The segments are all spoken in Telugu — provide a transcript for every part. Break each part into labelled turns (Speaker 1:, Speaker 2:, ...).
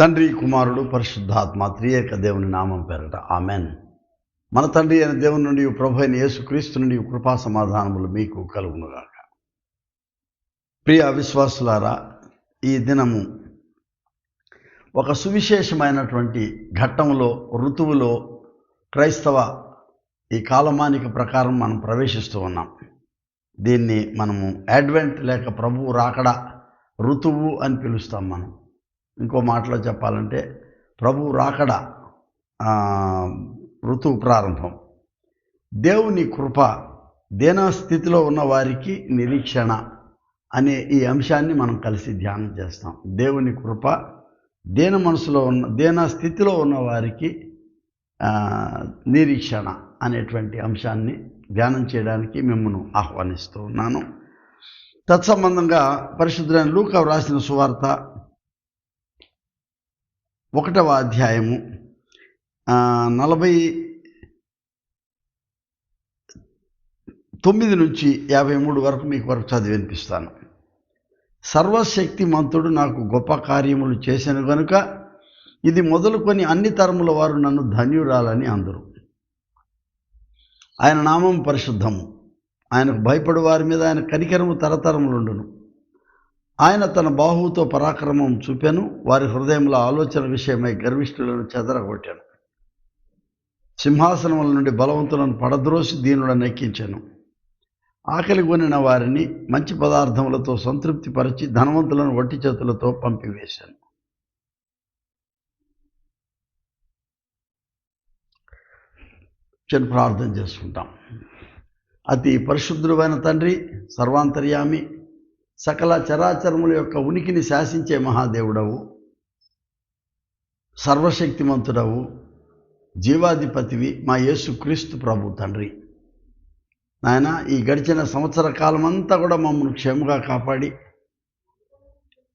Speaker 1: తండ్రి, కుమారుడు, పరిశుద్ధాత్మ త్రియేక దేవుని నామం పేరట ఆమెన్. మన తండ్రి అయిన దేవుని నుండి, ప్రభు అయిన యేసుక్రీస్తు నుండి కృపా సమాధానములు మీకు కలుగునుగాక. ప్రియ విశ్వాసులారా, ఈ దినము ఒక సువిశేషమైనటువంటి ఘట్టంలో, ఋతువులో క్రైస్తవ ఈ కాలమానిక ప్రకారం మనం ప్రవేశిస్తూ ఉన్నాం. దీన్ని మనము అడ్వెంట్ లేక ప్రభువు రాకడ ఋతువు అని పిలుస్తాం. మనం ఇంకో మాటలో చెప్పాలంటే ప్రభువు రాకడ ఋతువు ప్రారంభం. దేవుని కృప దీనస్థితిలో ఉన్న వారికి నిరీక్షణ అనే ఈ అంశాన్ని మనం కలిసి ధ్యానం చేస్తాం. దేవుని కృప దీన స్థితిలో ఉన్న వారికి నిరీక్షణ అనేటువంటి అంశాన్ని ధ్యానం చేయడానికి మిమ్మల్ని ఆహ్వానిస్తూ ఉన్నాను. తత్సంబంధంగా పరిశుద్ధులైన లూకా వ్రాసిన సువార్త 1వ అధ్యాయము 49 నుంచి 53 వరకు మీకు చదివి వినిపిస్తాను. సర్వశక్తిమంతుడు నాకు గొప్ప కార్యములు చేశాను గనుక ఇది మొదలుకొని అన్ని తరముల వారు నన్ను ధన్యురాలని అందరు. ఆయన నామం పరిశుద్ధము. ఆయనకు భయపడు వారి మీద ఆయన కనికరము తరతరములుండును. ఆయన తన బాహువుతో పరాక్రమం చూపెను. వారి హృదయముల ఆలోచన విషయమై గర్విష్ఠులను చెదరగొట్టాను. సింహాసనముల నుండి బలవంతులను పడద్రోసి దీనులను ఎక్కించాను. ఆకలి కొనిన వారిని మంచి పదార్థములతో సంతృప్తిపరిచి ధనవంతులను వట్టి చేతులతో పంపివేశాను. చిన్న ప్రార్థన చేసుకుంటాం. అతి పరిశుద్ధుడైన తండ్రి, సర్వాంతర్యామి, సకల చరాచరముల యొక్క ఉనికిని శాసించే మహాదేవుడవు, సర్వశక్తిమంతుడవు, జీవాధిపతివి మా యేసుక్రీస్తు ప్రభు తండ్రి. నాయన, ఈ గడిచిన సంవత్సర కాలమంతా కూడా మమ్మల్ని క్షేమంగా కాపాడి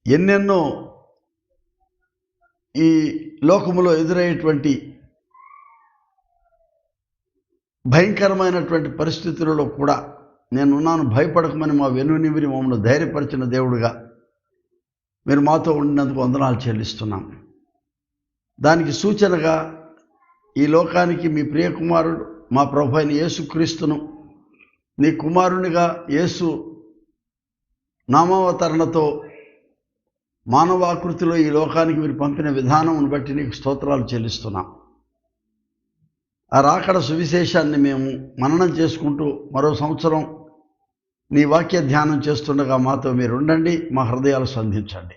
Speaker 1: ఎన్నెన్నో ఈ లోకములో ఎదురయ్యేటువంటి భయంకరమైనటువంటి పరిస్థితులలో కూడా నేనున్నాను, భయపడకమని మా వెనునివిరి మమ్మల్ని ధైర్యపరిచిన దేవుడుగా మీరు మాతో ఉండినందుకు వందనాలు చెల్లిస్తున్నాం. దానికి సూచనగా ఈ లోకానికి మీ ప్రియ కుమారుడు మా ప్రభు అయిన యేసుక్రీస్తును నీ కుమారునిగా యేసు నామావతరణతో మానవాకృతిలో ఈ లోకానికి మీరు పంపిన విధానమును బట్టి నీకు స్తోత్రాలు చెల్లిస్తున్నాం. ఆ రాకడ సువిశేషాన్ని మేము మననం చేసుకుంటూ మరో సంవత్సరం నీ వాక్య ధ్యానం చేస్తుండగా మాతో మీరు ఉండండి, మా హృదయాలు సంధించండి.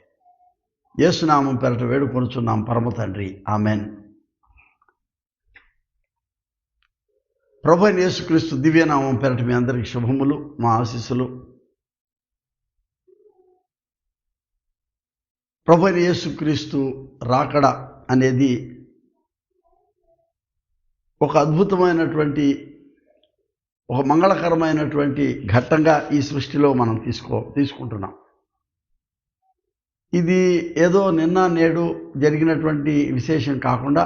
Speaker 1: యేసునామం పేరట వేడుకొనుచున్నాం పరమ తండ్రి, ఆమెన్. ప్రభు అయిన యేసుక్రీస్తు దివ్యనామం పేరట మీ అందరికీ శుభములు, మా ఆశీస్సులు. ప్రభు అయిన యేసుక్రీస్తు రాకడ అనేది ఒక అద్భుతమైనటువంటి, ఒక మంగళకరమైనటువంటి ఘట్టంగా ఈ సృష్టిలో మనం తీసుకుంటున్నాం. ఇది ఏదో నిన్న నేడు జరిగినటువంటి విశేషం కాకుండా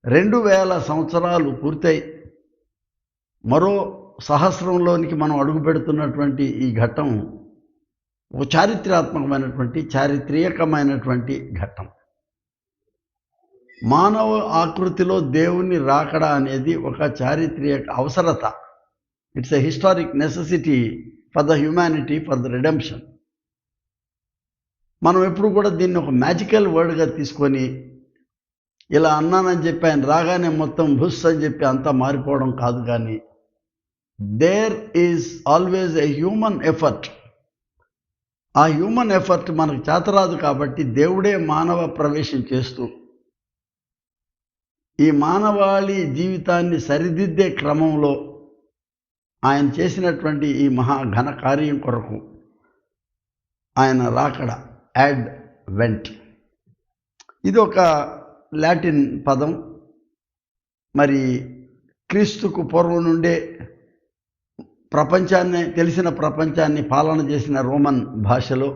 Speaker 1: 2000 సంవత్సరాలు పూర్తయి మరో సహస్రంలోనికి మనం అడుగు పెడుతున్నటువంటి ఈ ఘట్టం ఒక చారిత్రకమైనటువంటి ఘట్టం. మానవ ఆకృతిలో దేవుని రాకడ అనేది ఒక చారిత్రక అవసరత. It's a historic necessity for the humanity, for the redemption. మనం ఎప్పుడు కూడా దీన్ని ఒక మ్యాజికల్ వర్డ్గా తీసుకొని ఇలా అన్నానని చెప్పి ఆయన రాగానే మొత్తం బుస్ అని చెప్పి అంతా మారిపోవడం కాదు. కానీ there is always a human effort. ఆ హ్యూమన్ ఎఫర్ట్ మనకు చేతరాదు కాబట్టి దేవుడే మానవ ప్రవేశం చేస్తూ ఈ మానవాళి జీవితాన్ని సరిదిద్దే క్రమంలో ఆయన చేసినటువంటి ఈ మహాఘన కార్యం కొరకు ఆయన రాకడ, అడ్వెంట్, ఇది ఒక లాటిన్ పదం. మరి క్రీస్తుకు పూర్వం నుండే తెలిసిన ప్రపంచాన్ని పాలన చేసిన రోమన్ భాషలో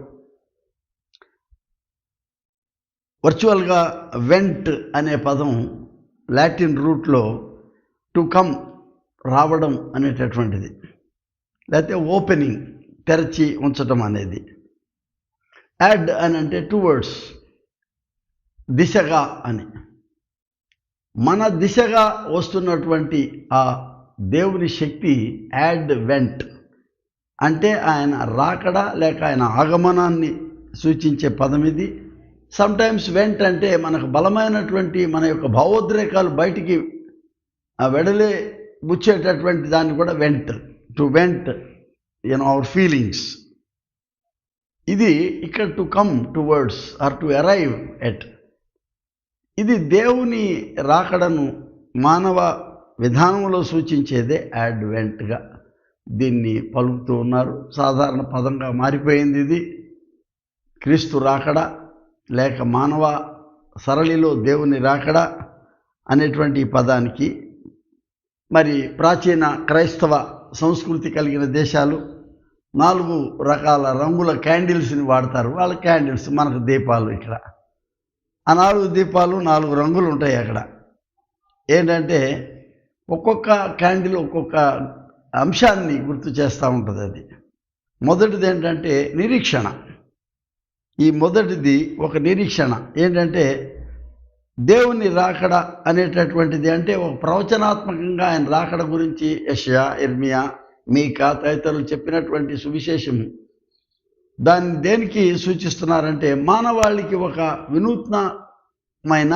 Speaker 1: వర్చువల్గా వెంట్ అనే పదం లాటిన్ రూట్లో టు కమ్, రావడం అనేటటువంటిది, లేకపోతే ఓపెనింగ్, తెరచి ఉంచటం అనేది. యాడ్ అని అంటే టువర్డ్స్, దిశగా అని. మన దిశగా వస్తున్నటువంటి ఆ దేవుని శక్తి యాడ్వెంట్ అంటే ఆయన రాకడ లేక ఆయన ఆగమనాన్ని సూచించే పదం ఇది. సమ్టైమ్స్ వెంట్ అంటే మనకు బలమైనటువంటి మన యొక్క భావోద్రేకాలు బయటికి వెడలే బుచ్చేటటువంటి దాన్ని కూడా vent, to vent our feelings. ఇది ఇక్కడ to come towards or to arrive at. ఇది దేవుని రాకడను మానవ విధానంలో సూచించేదే యాడ్వెంట్గా దీన్ని పలుకుతూ ఉన్నారు. సాధారణ పదంగా మారిపోయింది ఇది. క్రీస్తు రాకడ లేక మానవ సరళిలో దేవుని రాకడ అనేటువంటి ఈ పదానికి మరి ప్రాచీన క్రైస్తవ సంస్కృతి కలిగిన దేశాలు 4 రకాల రంగుల క్యాండిల్స్ని వాడతారు. వాళ్ళ క్యాండిల్స్, మనకు దీపాలు. ఇక్కడ ఆ 4 దీపాలు 4 రంగులు ఉంటాయి. అక్కడ ఏంటంటే ఒక్కొక్క క్యాండిల్ ఒక్కొక్క అంశాన్ని గుర్తు చేస్తూ ఉంటుంది. అది మొదటిది ఏంటంటే నిరీక్షణ. ఈ మొదటిది ఒక నిరీక్షణ ఏంటంటే దేవుని రాకడ అనేటటువంటిది. అంటే ఒక ప్రవచనాత్మకంగా ఆయన రాకడ గురించి యెషయా, ఇర్మియా, మీకా తదితరులు చెప్పినటువంటి సువిశేషము దాన్ని దేనికి సూచిస్తున్నారంటే మానవాళికి ఒక వినూత్నమైన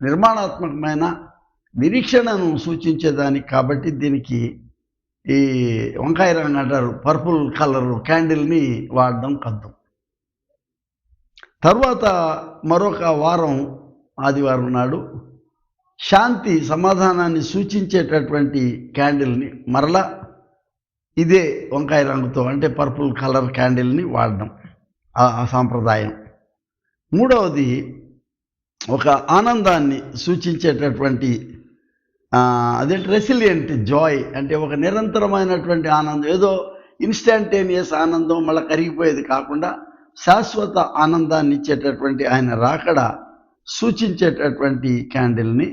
Speaker 1: నిర్మాణాత్మకమైన నిరీక్షణను సూచించేదానికి. కాబట్టి దీనికి ఈ వంకాయ రంగు అంటారు, పర్పుల్ కలర్ క్యాండిల్ని వాడడం కద్దు. తర్వాత మరొక వారం ఆదివారం నాడు శాంతి సమాధానాన్ని సూచించేటటువంటి క్యాండిల్ని మరలా ఇదే వంకాయ రంగుతో అంటే పర్పుల్ కలర్ క్యాండిల్ని వాడడం ఆ సాంప్రదాయం. మూడవది ఒక ఆనందాన్ని సూచించేటటువంటి అదేంటి రెసిలియంట్ జాయ్ అంటే ఒక నిరంతరమైనటువంటి ఆనందం. ఏదో ఇన్స్టాంటేనియస్ ఆనందం మళ్ళీ కరిగిపోయేది కాకుండా శాశ్వత ఆనందాన్ని ఇచ్చేటటువంటి ఆయన రాకడ సూచించేటటువంటి క్యాండిల్ని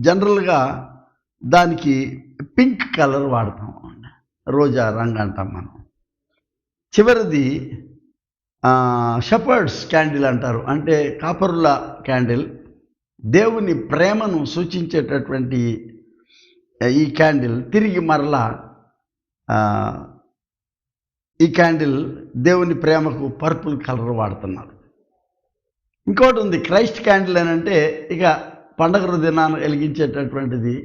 Speaker 1: జనరల్గా దానికి పింక్ కలర్ వాడతాం, రోజా రంగు అంటాం మనం. చివరిది షెపర్డ్స్ క్యాండిల్ అంటారు, అంటే కాపరుల క్యాండిల్. దేవుని ప్రేమను సూచించేటటువంటి ఈ క్యాండిల్ తిరిగి మరలా ఈ క్యాండిల్ దేవుని ప్రేమకు పర్పుల్ కలర్ వాడుతున్నారు. ఇంకోటి ఉంది క్రైస్ట్ క్యాండిల్ అని అంటే ఇక పండగ దినాన్ని వెలిగించేటటువంటిది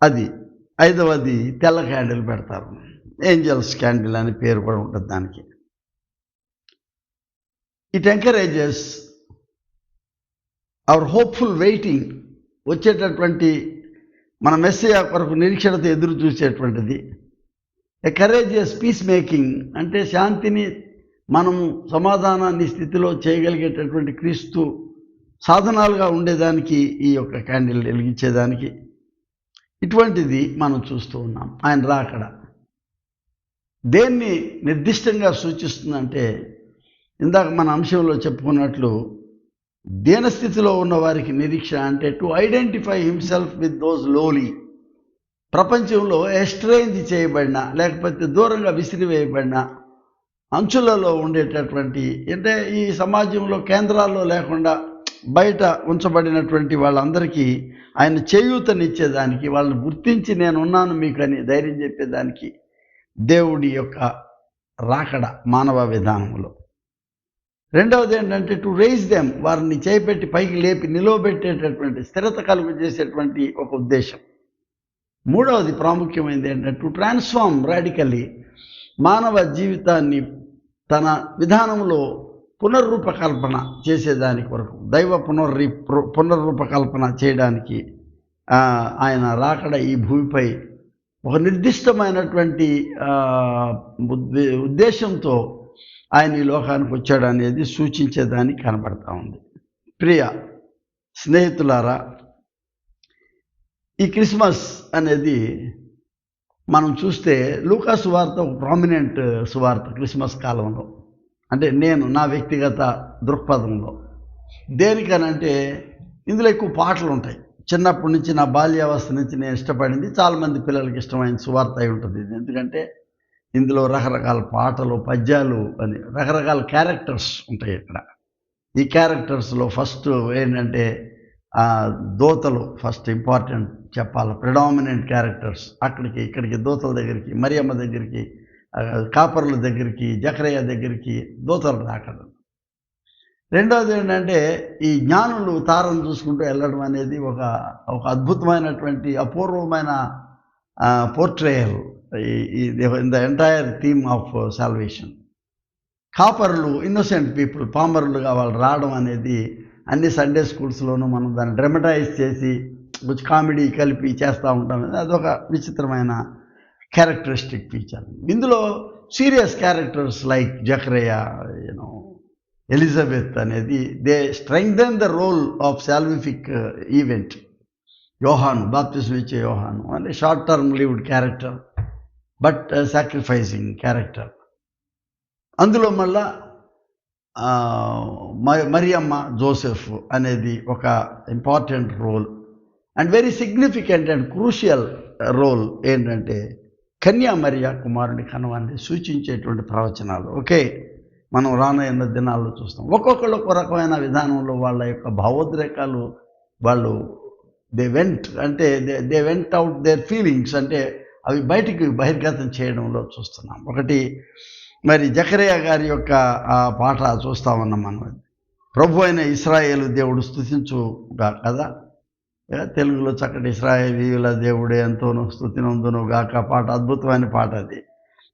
Speaker 1: అది. 5వది తెల్ల క్యాండిల్ పెడతారు, ఏంజల్స్ క్యాండిల్ అనే పేరు కూడా ఉంటుంది దానికి. It encourages our hopeful waiting, వచ్చేటటువంటి మన మెస్సియా కొరకు నిరీక్షణతో ఎదురు చూసేటువంటిది. ఎ కరేజియస్ పీస్ మేకింగ్ అంటే శాంతిని మనము సమాధానాన్ని స్థితిలో చేయగలిగేటటువంటి క్రీస్తు సాధనాలుగా ఉండేదానికి ఈ యొక్క క్యాండిల్ వెలిగించేదానికి. ఇటువంటిది మనం చూస్తూ ఉన్నాం. ఆయన రాకడ దేన్ని నిర్దిష్టంగా సూచిస్తుందంటే ఇందాక మన అంశంలో చెప్పుకున్నట్లు దీనస్థితిలో ఉన్న వారికి నిరీక్షణ అంటే to identify himself with those lowly. ప్రపంచంలో ఎస్ట్రేంజ్ చేయబడిన లేకపోతే దూరంగా విసిరివేయబడిన అంచులలో ఉండేటటువంటి అంటే ఈ సమాజంలో కేంద్రాల్లో లేకుండా బయట ఉంచబడినటువంటి వాళ్ళందరికీ ఆయన చేయూతనిచ్చేదానికి, వాళ్ళని గుర్తించి నేనున్నాను మీకు అని ధైర్యం చెప్పేదానికి దేవుడి యొక్క రాకడ మానవ విధానంలో. రెండవది ఏంటంటే టు రైజ్ దెమ్, వారిని చేపెట్టి పైకి లేపి నిలవబెట్టేటటువంటి స్థిరత కలుగు చేసేటువంటి ఒక ఉద్దేశం. మూడవది ప్రాముఖ్యమైనది ఏంటంటే టు ట్రాన్స్ఫార్మ్ రాడికల్లీ, మానవ జీవితాన్ని తన విధానంలో పునర్రూపకల్పన చేసేదాని కొరకు, దైవ పునర్రూపకల్పన చేయడానికి ఆయన రాకడ ఈ భూమిపై ఒక నిర్దిష్టమైనటువంటి ఉద్దేశంతో ఆయన ఈ లోకానికి వచ్చాడు అనేది సూచించేదానికి కనబడతా ఉంది. ప్రియ స్నేహితులారా, ఈ క్రిస్మస్ అనేది మనం చూస్తే లూకా సువార్త ఒక ప్రామినెంట్ సువార్త క్రిస్మస్ కాలంలో. అంటే నేను నా వ్యక్తిగత దృక్పథంలో దేనికనంటే ఇందులో ఎక్కువ పాటలు ఉంటాయి. చిన్నప్పటి నుంచి నా బాల్యావస్థ నుంచి నేను ఇష్టపడింది, చాలామంది పిల్లలకి ఇష్టమైన సువార్త అయి ఉంటుంది ఇది. ఎందుకంటే ఇందులో రకరకాల పాటలు, పద్యాలు అని రకరకాల క్యారెక్టర్స్ ఉంటాయి ఇక్కడ. ఈ క్యారెక్టర్స్లో ఫస్ట్ ఏంటంటే దూతలు ఫస్ట్ ఇంపార్టెంట్ చెప్పాలి. ప్రిడామినెంట్ క్యారెక్టర్స్ అక్కడికి ఇక్కడికి దూతల దగ్గరికి, మరియమ్మ దగ్గరికి, కాపర్ల దగ్గరికి, జకరయ్య దగ్గరికి దూతలు రాకడం. రెండవది ఏంటంటే ఈ జ్ఞానులు తారను చూసుకుంటూ వెళ్ళడం అనేది ఒక అద్భుతమైనటువంటి అపూర్వమైన portrayal in the entire theme of salvation. కాపర్లు ఇన్నోసెంట్ పీపుల్, పామరులుగా వాళ్ళు రావడం అనేది అన్ని సండే స్కూల్స్లోనూ మనం దాన్ని డ్రమటైజ్ చేసి కొంచెం కామెడీ కలిపి చేస్తూ ఉంటాం. అదొక విచిత్రమైన క్యారెక్టరిస్టిక్ ఫీచర్. ఇందులో సీరియస్ క్యారెక్టర్స్ లైక్ జకరయ్య, ఎలిజబెత్ అనేది they strengthen the role of salvific event. యోహాను, బాప్తిజం ఇచ్చే యోహాను అంటే short term lived character but sacrificing character. అందులో మళ్ళా మరియమ్మ, జోసెఫ్ అనేది ఒక important role and very significant and crucial role ఏంటంటే కన్యా మరియ కుమారుని కనవాన్ని సూచించేటువంటి ప్రవచనాలు. ఓకే, మనం రానున్న దినాల్లో చూస్తాం. ఒక్కొక్కళ్ళు ఒక రకమైన విధానంలో వాళ్ళ యొక్క భావోద్రేకాలు వాళ్ళు they went out there feelings, అంటే అవి బయటికి బహిర్గతం చేయడంలో చూస్తున్నాం. ఒకటి మరి జకరయ్య గారి యొక్క ఆ పాట చూస్తూ ఉన్నాం మనం. ప్రభు అయిన ఇశ్రాయేలు దేవుడు స్తుతించుగా కదా, తెలుగులో చక్కటి ఇశ్రాయేలీయుల దేవుడే ఎంతోనూ స్తుతినందును గాక పాట, అద్భుతమైన పాట అది.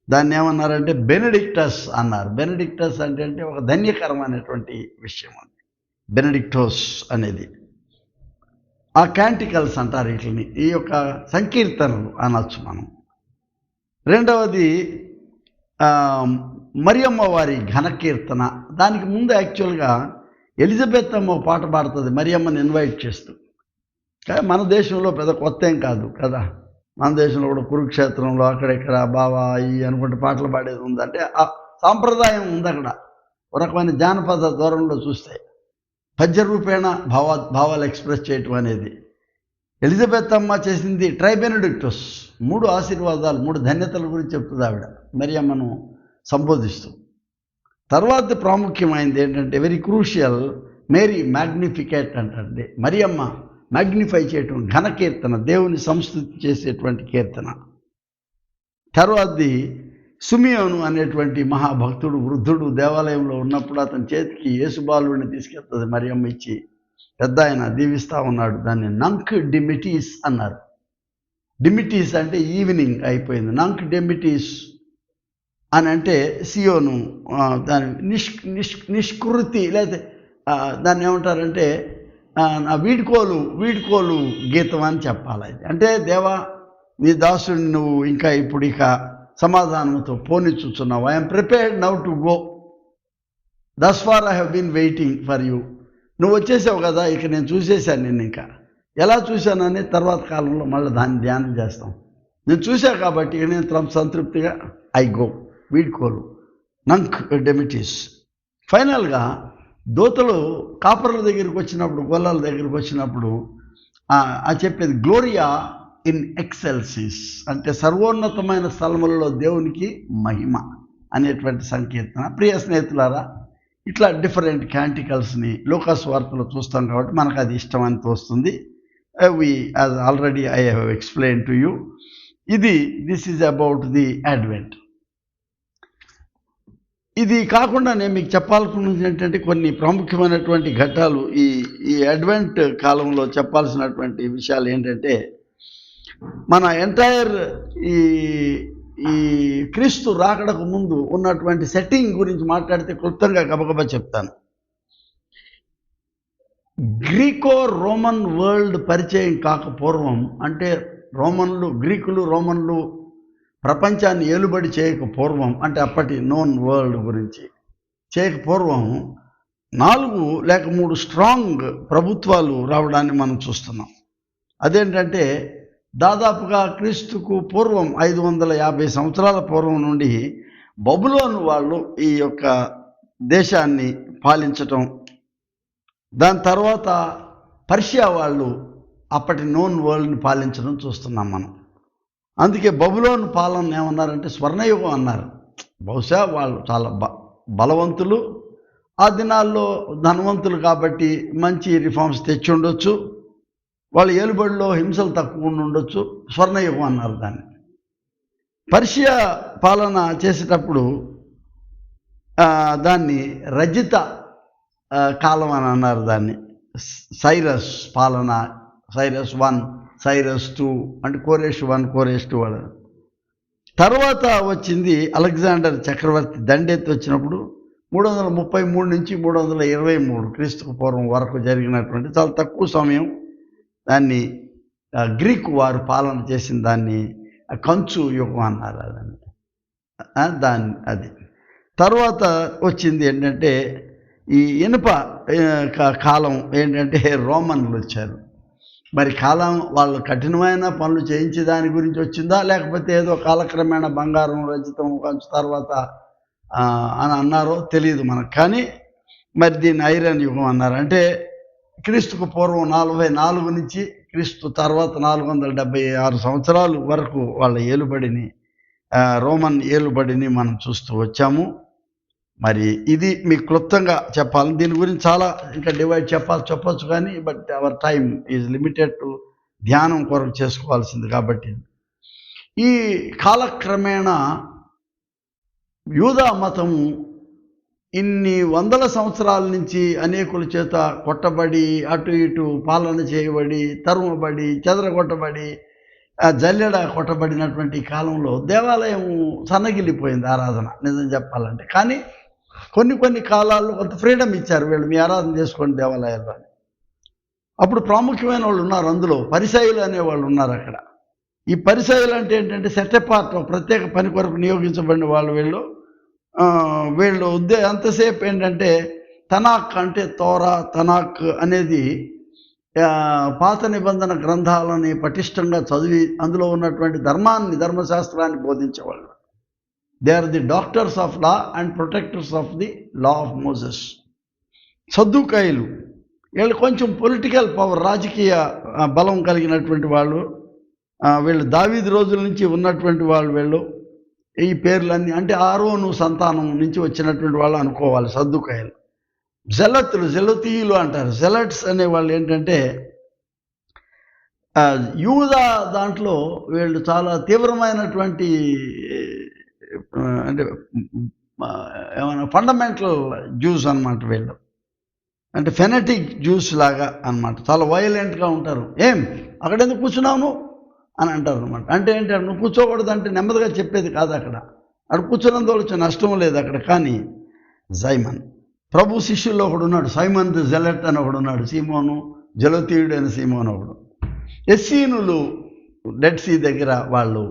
Speaker 1: దాన్ని ఏమన్నారంటే బెనెడిక్టస్ అన్నారు. బెనెడిక్టస్ అంటే ఒక ధన్యకరమైనటువంటి విషయం అది, బెనెడిక్టోస్ అనేది. ఆ క్యాంటికల్స్ అంటారు వీటిని, ఈ యొక్క సంకీర్తనలు అనొచ్చు మనం. రెండవది మరియమ్మ వారి ఘనకీర్తన. దానికి ముందు యాక్చువల్గా ఎలిజబెత్ అమ్మ పాట పాడుతుంది మరియమ్మని ఇన్వైట్ చేస్తూ. మన దేశంలో పెద్ద కొత్త ఏం కాదు కదా, మన దేశంలో కూడా కురుక్షేత్రంలో అక్కడెక్కడ బావా ఈ అనుకుంటే పాటలు పాడేది ఉంది. అంటే ఆ సాంప్రదాయం ఉంది అక్కడ. ఒక రకమైన జానపద దూరంలో చూస్తే పద్య రూపేణ భావాలు ఎక్స్ప్రెస్ చేయటం అనేది. ఎలిజబెత్ అమ్మ చేసింది ట్రై బెనెడిక్టస్, 3 ఆశీర్వాదాలు, 3 ధన్యతల గురించి చెప్తుంది ఆవిడ మరియమ్మను సంబోధిస్తూ. తర్వాత ప్రాముఖ్యమైనది ఏంటంటే వెరీ క్రూషియల్, మేరీ మ్యాగ్నిఫికేట్ అంటే మరియమ్మ మ్యాగ్నిఫై చేయటం, ఘనకీర్తన, దేవుని సంస్తుతి చేసేటువంటి కీర్తన. తర్వాతది సుమియోను అనేటువంటి మహాభక్తుడు, వృద్ధుడు దేవాలయంలో ఉన్నప్పుడు అతని చేతికి యేసుబాలుడిని తీసుకెళ్తుంది మరియమ్మ ఇచ్చి. పెద్ద ఆయన దీవిస్తూ ఉన్నాడు. దాన్ని నంక్ డిమిటీస్ అన్నారు. డిమిటీస్ అంటే ఈవినింగ్ అయిపోయింది. నంక్ డెమిటీస్ అని అంటే సియోను, దాని నిష్కృతి లేదా దాన్ని ఏమంటారంటే వీడ్కోలు గీతం అని చెప్పాలి. అంటే దేవా నీ దాసుడిని నువ్వు ఇంకా ఇప్పుడు ఇక సమాధానంతో పోనిచ్చుచున్నావు. I am prepared now to go, thus far I have been waiting for you. నువ్వు వచ్చేసావు కదా, ఇక నేను చూసేశాను నిన్ను. ఇంకా ఎలా చూశానని తర్వాత కాలంలో మళ్ళీ దాన్ని ధ్యానం చేస్తాం. నేను చూశా కాబట్టి ఇక నేను సంతృప్తిగా ఐ గో, వీడ్కోలు, నంక్ డెమిటీస్. ఫైనల్గా దూతలు కాపర్ల దగ్గరికి వచ్చినప్పుడు, గొల్లల దగ్గరికి వచ్చినప్పుడు చెప్పేది గ్లోరియా ఇన్ ఎక్సెల్సిస్, అంటే సర్వోన్నతమైన స్థలములలో దేవునికి మహిమ అనేటువంటి సంకీర్తన. ప్రియ స్నేహితులారా, ఇట్లా డిఫరెంట్ క్యాంటికల్స్ని లూకాసు వార్తలో చూస్తాం కాబట్టి మనకు అది ఇష్టమని తోస్తుంది. Already I have explain to you. This is about the advent. ఇది కాకుండా నేను మీకు చెప్పాలనుకున్నది ఏంటంటే కొన్ని ప్రాముఖ్యమైనటువంటి ఘట్టాలు ఈ అడ్వెంట్ కాలంలో చెప్పాల్సినటువంటి విషయాలు ఏంటంటే, మన ఎంటైర్ ఈ క్రీస్తు రాకడకు ముందు ఉన్నటువంటి సెట్టింగ్ గురించి మాట్లాడితే క్లుప్తంగా గబగబా చెప్తాను. గ్రీకో రోమన్ వరల్డ్ పరిచయం కాకపూర్వం, అంటే గ్రీకులు రోమన్లు ప్రపంచాన్ని ఏలుబడి చేయకపోర్వం, అంటే అప్పటి నోన్ వరల్డ్ గురించి చేయకపోర్వం 4 లేక 3 స్ట్రాంగ్ ప్రభుత్వాలు రావడాన్ని మనం చూస్తున్నాం. అదేంటంటే దాదాపుగా క్రీస్తుకు పూర్వం 550 సంవత్సరాల పూర్వం నుండి బబులోను వాళ్ళు ఈ యొక్క దేశాన్ని పాలించటం, దాని తర్వాత పర్షియా వాళ్ళు అప్పటి నోన్ వరల్డ్ని పాలించడం చూస్తున్నాం మనం. అందుకే బబులోను పాలన ఏమన్నారంటే స్వర్ణయుగం అన్నారు. బహుశా వాళ్ళు చాలా బలవంతులు, ఆ దినాల్లో ధనవంతులు కాబట్టి మంచి రిఫార్మ్స్ తెచ్చి ఉండొచ్చు, వాళ్ళ ఏలుబడిలో హింసలు తక్కువ ఉండొచ్చు, స్వర్ణయుగం అన్నారు దాన్ని. పర్షియా పాలన చేసేటప్పుడు దాన్ని రజిత కాలం అని అన్నారు దాన్ని. సైరస్ పాలన, సైరస్ 1, సైరస్ 2 అంటే కోరేష్ 1, కోరేష్ 2 వాళ్ళు. తర్వాత వచ్చింది అలెగ్జాండర్ చక్రవర్తి దండెత్తి వచ్చినప్పుడు 333 నుంచి 323 క్రీస్తుకు పూర్వం వరకు జరిగినటువంటి చాలా తక్కువ సమయం దాన్ని గ్రీకు వారు పాలన చేసిన దాన్ని కంచు యుగం అన్నారు దాన్ని. అది తర్వాత వచ్చింది ఏంటంటే ఈ ఇనుప కాలం ఏంటంటే రోమన్లు వచ్చారు. మరి కాలం వాళ్ళు కఠినమైన పనులు చేయించే దాని గురించి వచ్చిందా, లేకపోతే ఏదో కాలక్రమేణా బంగారం రచితం కొంచెం తర్వాత అని అన్నారో తెలియదు మనకు. కానీ మరి దీన్ని ఐరన్ యుగం అన్నారు. అంటే క్రీస్తుకు పూర్వం 44 నుంచి క్రీస్తు తర్వాత 476 సంవత్సరాలు వరకు వాళ్ళ ఏలుబడిని, రోమన్ ఏలుబడిని మనం చూస్తూ వచ్చాము. మరి ఇది మీకు క్లుప్తంగా చెప్పాలి. దీని గురించి చాలా ఇంకా డివైడ్ చెప్పొచ్చు కానీ but our time is limited to ధ్యానం కొరకు చేసుకోవాల్సింది కాబట్టి. ఈ కాలక్రమేణా యూదా మతము ఇన్ని వందల సంవత్సరాల నుంచి అనేకుల చేత కొట్టబడి, అటు ఇటు పాలన చేయబడి, తరుమబడి, చెదరగొట్టబడి, జల్లెడ కొట్టబడినటువంటి కాలంలో దేవాలయం సన్నగిల్లిపోయింది ఆరాధన నిజం చెప్పాలంటే. కానీ కొన్ని కాలాల్లో కొంత ఫ్రీడమ్ ఇచ్చారు, వీళ్ళు మీ ఆరాధన చేసుకోండి దేవాలయాల్లో అని. అప్పుడు ప్రాముఖ్యమైన వాళ్ళు ఉన్నారు, అందులో పరిసయ్యులు అనేవాళ్ళు ఉన్నారు అక్కడ. ఈ పరిసయ్యులు అంటే ఏంటంటే సెట్ అపార్ట్, ప్రత్యేక పని కొరకు నియోగించబడిన వాళ్ళు. వీళ్ళు ఎంతసేపు ఏంటంటే తనాక్ అంటే తోరా, తనాక్ అనేది పాత నిబంధన గ్రంథాలని పటిష్టంగా చదివి అందులో ఉన్నటువంటి ధర్మశాస్త్రాన్ని బోధించేవాళ్ళు. They are the doctors of law and protectors of the law of Moses. సద్దూకాయిలు వీళ్ళు కొంచెం పొలిటికల్ పవర్, రాజకీయ బలం కలిగినటువంటి వాళ్ళు. వీళ్ళు దావీదు రోజుల నుంచి ఉన్నటువంటి వాళ్ళు. ఈ పేర్లన్నీ అంటే ఆరోను సంతానం నుంచి వచ్చినటువంటి వాళ్ళు అనుకోవాలి సద్దూకాయిలు. జెలతీయులు అంటారు. జెలట్స్ అనేవాళ్ళు ఏంటంటే యూదా దాంట్లో వీళ్ళు చాలా తీవ్రమైనటువంటి అంటే ఏమైనా ఫండమెంటల్ జ్యూస్ అనమాట వీళ్ళు. అంటే ఫెనటిక్ జ్యూస్ లాగా అనమాట. చాలా వైలెంట్గా ఉంటారు. అక్కడెందుకు కూర్చున్నావు అని అంటారు అనమాట. అంటే ఏంటంటే నువ్వు కూర్చోకూడదు అంటే నెమ్మదిగా చెప్పేది కాదు. అక్కడ కూర్చున్నందువల్ల వచ్చే నష్టం లేదు అక్కడ. కానీ సైమన్ ప్రభు శిష్యుల్లో ఒకడు ఉన్నాడు, సైమన్ ది జెలట్ అని ఒకడు ఉన్నాడు, సీమోను జలతీయుడు అని సీమోను ఒకడు. ఎస్సీనులు డెడ్ సీ దగ్గర వాళ్ళు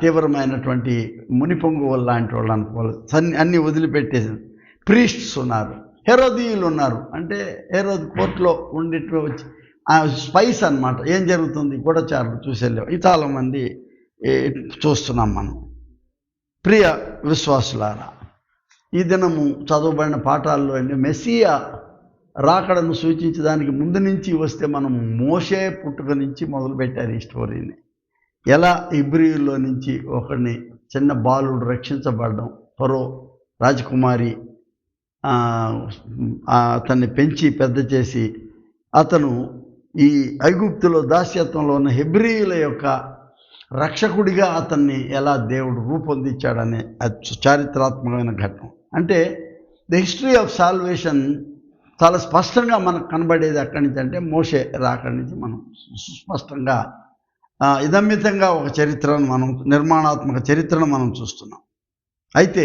Speaker 1: తీవ్రమైనటువంటి మునిపొంగు లాంటి వాళ్ళు అనుకోవాలి. అన్నీ వదిలిపెట్టేసి ప్రీస్ట్స్ ఉన్నారు, హెరోదీయులు ఉన్నారు. అంటే హెరోద్ కోర్టులో ఉండిట్లో వచ్చి స్పైస్ అనమాట, ఏం జరుగుతుంది గూఢచారులు చూసేళ్ళాం. ఈ చాలామంది చూస్తున్నాం మనం. ప్రియ విశ్వాసులారా, ఈ దినము చదవబడిన పాఠాల్లో మెస్సియా రాకడను సూచించడానికి ముందు నుంచి వస్తే మనం మోషే పుట్టుక నుంచి మొదలుపెట్టారు ఈ స్టోరీని. ఎలా ఇబ్రియుల్లో నుంచి ఒకడిని చిన్న బాలుడు రక్షించబడడం, ఫరో రాజకుమారి అతన్ని పెంచి పెద్ద చేసి అతను ఈ ఐగుప్తులో దాస్యత్వంలో ఉన్న హెబ్రీయుల యొక్క రక్షకుడిగా అతన్ని ఎలా దేవుడు రూపొందించాడనే చారిత్రాత్మకమైన ఘట్టం. అంటే ది హిస్టరీ ఆఫ్ సాల్వేషన్ చాలా స్పష్టంగా మనకు కనబడేది అక్కడి నుంచి. అంటే మోషే రాకడి నుంచి మనం స్పష్టంగా ఇదమితంగా ఒక చరిత్రను మనం, నిర్మాణాత్మక చరిత్రను మనం చూస్తున్నాం. అయితే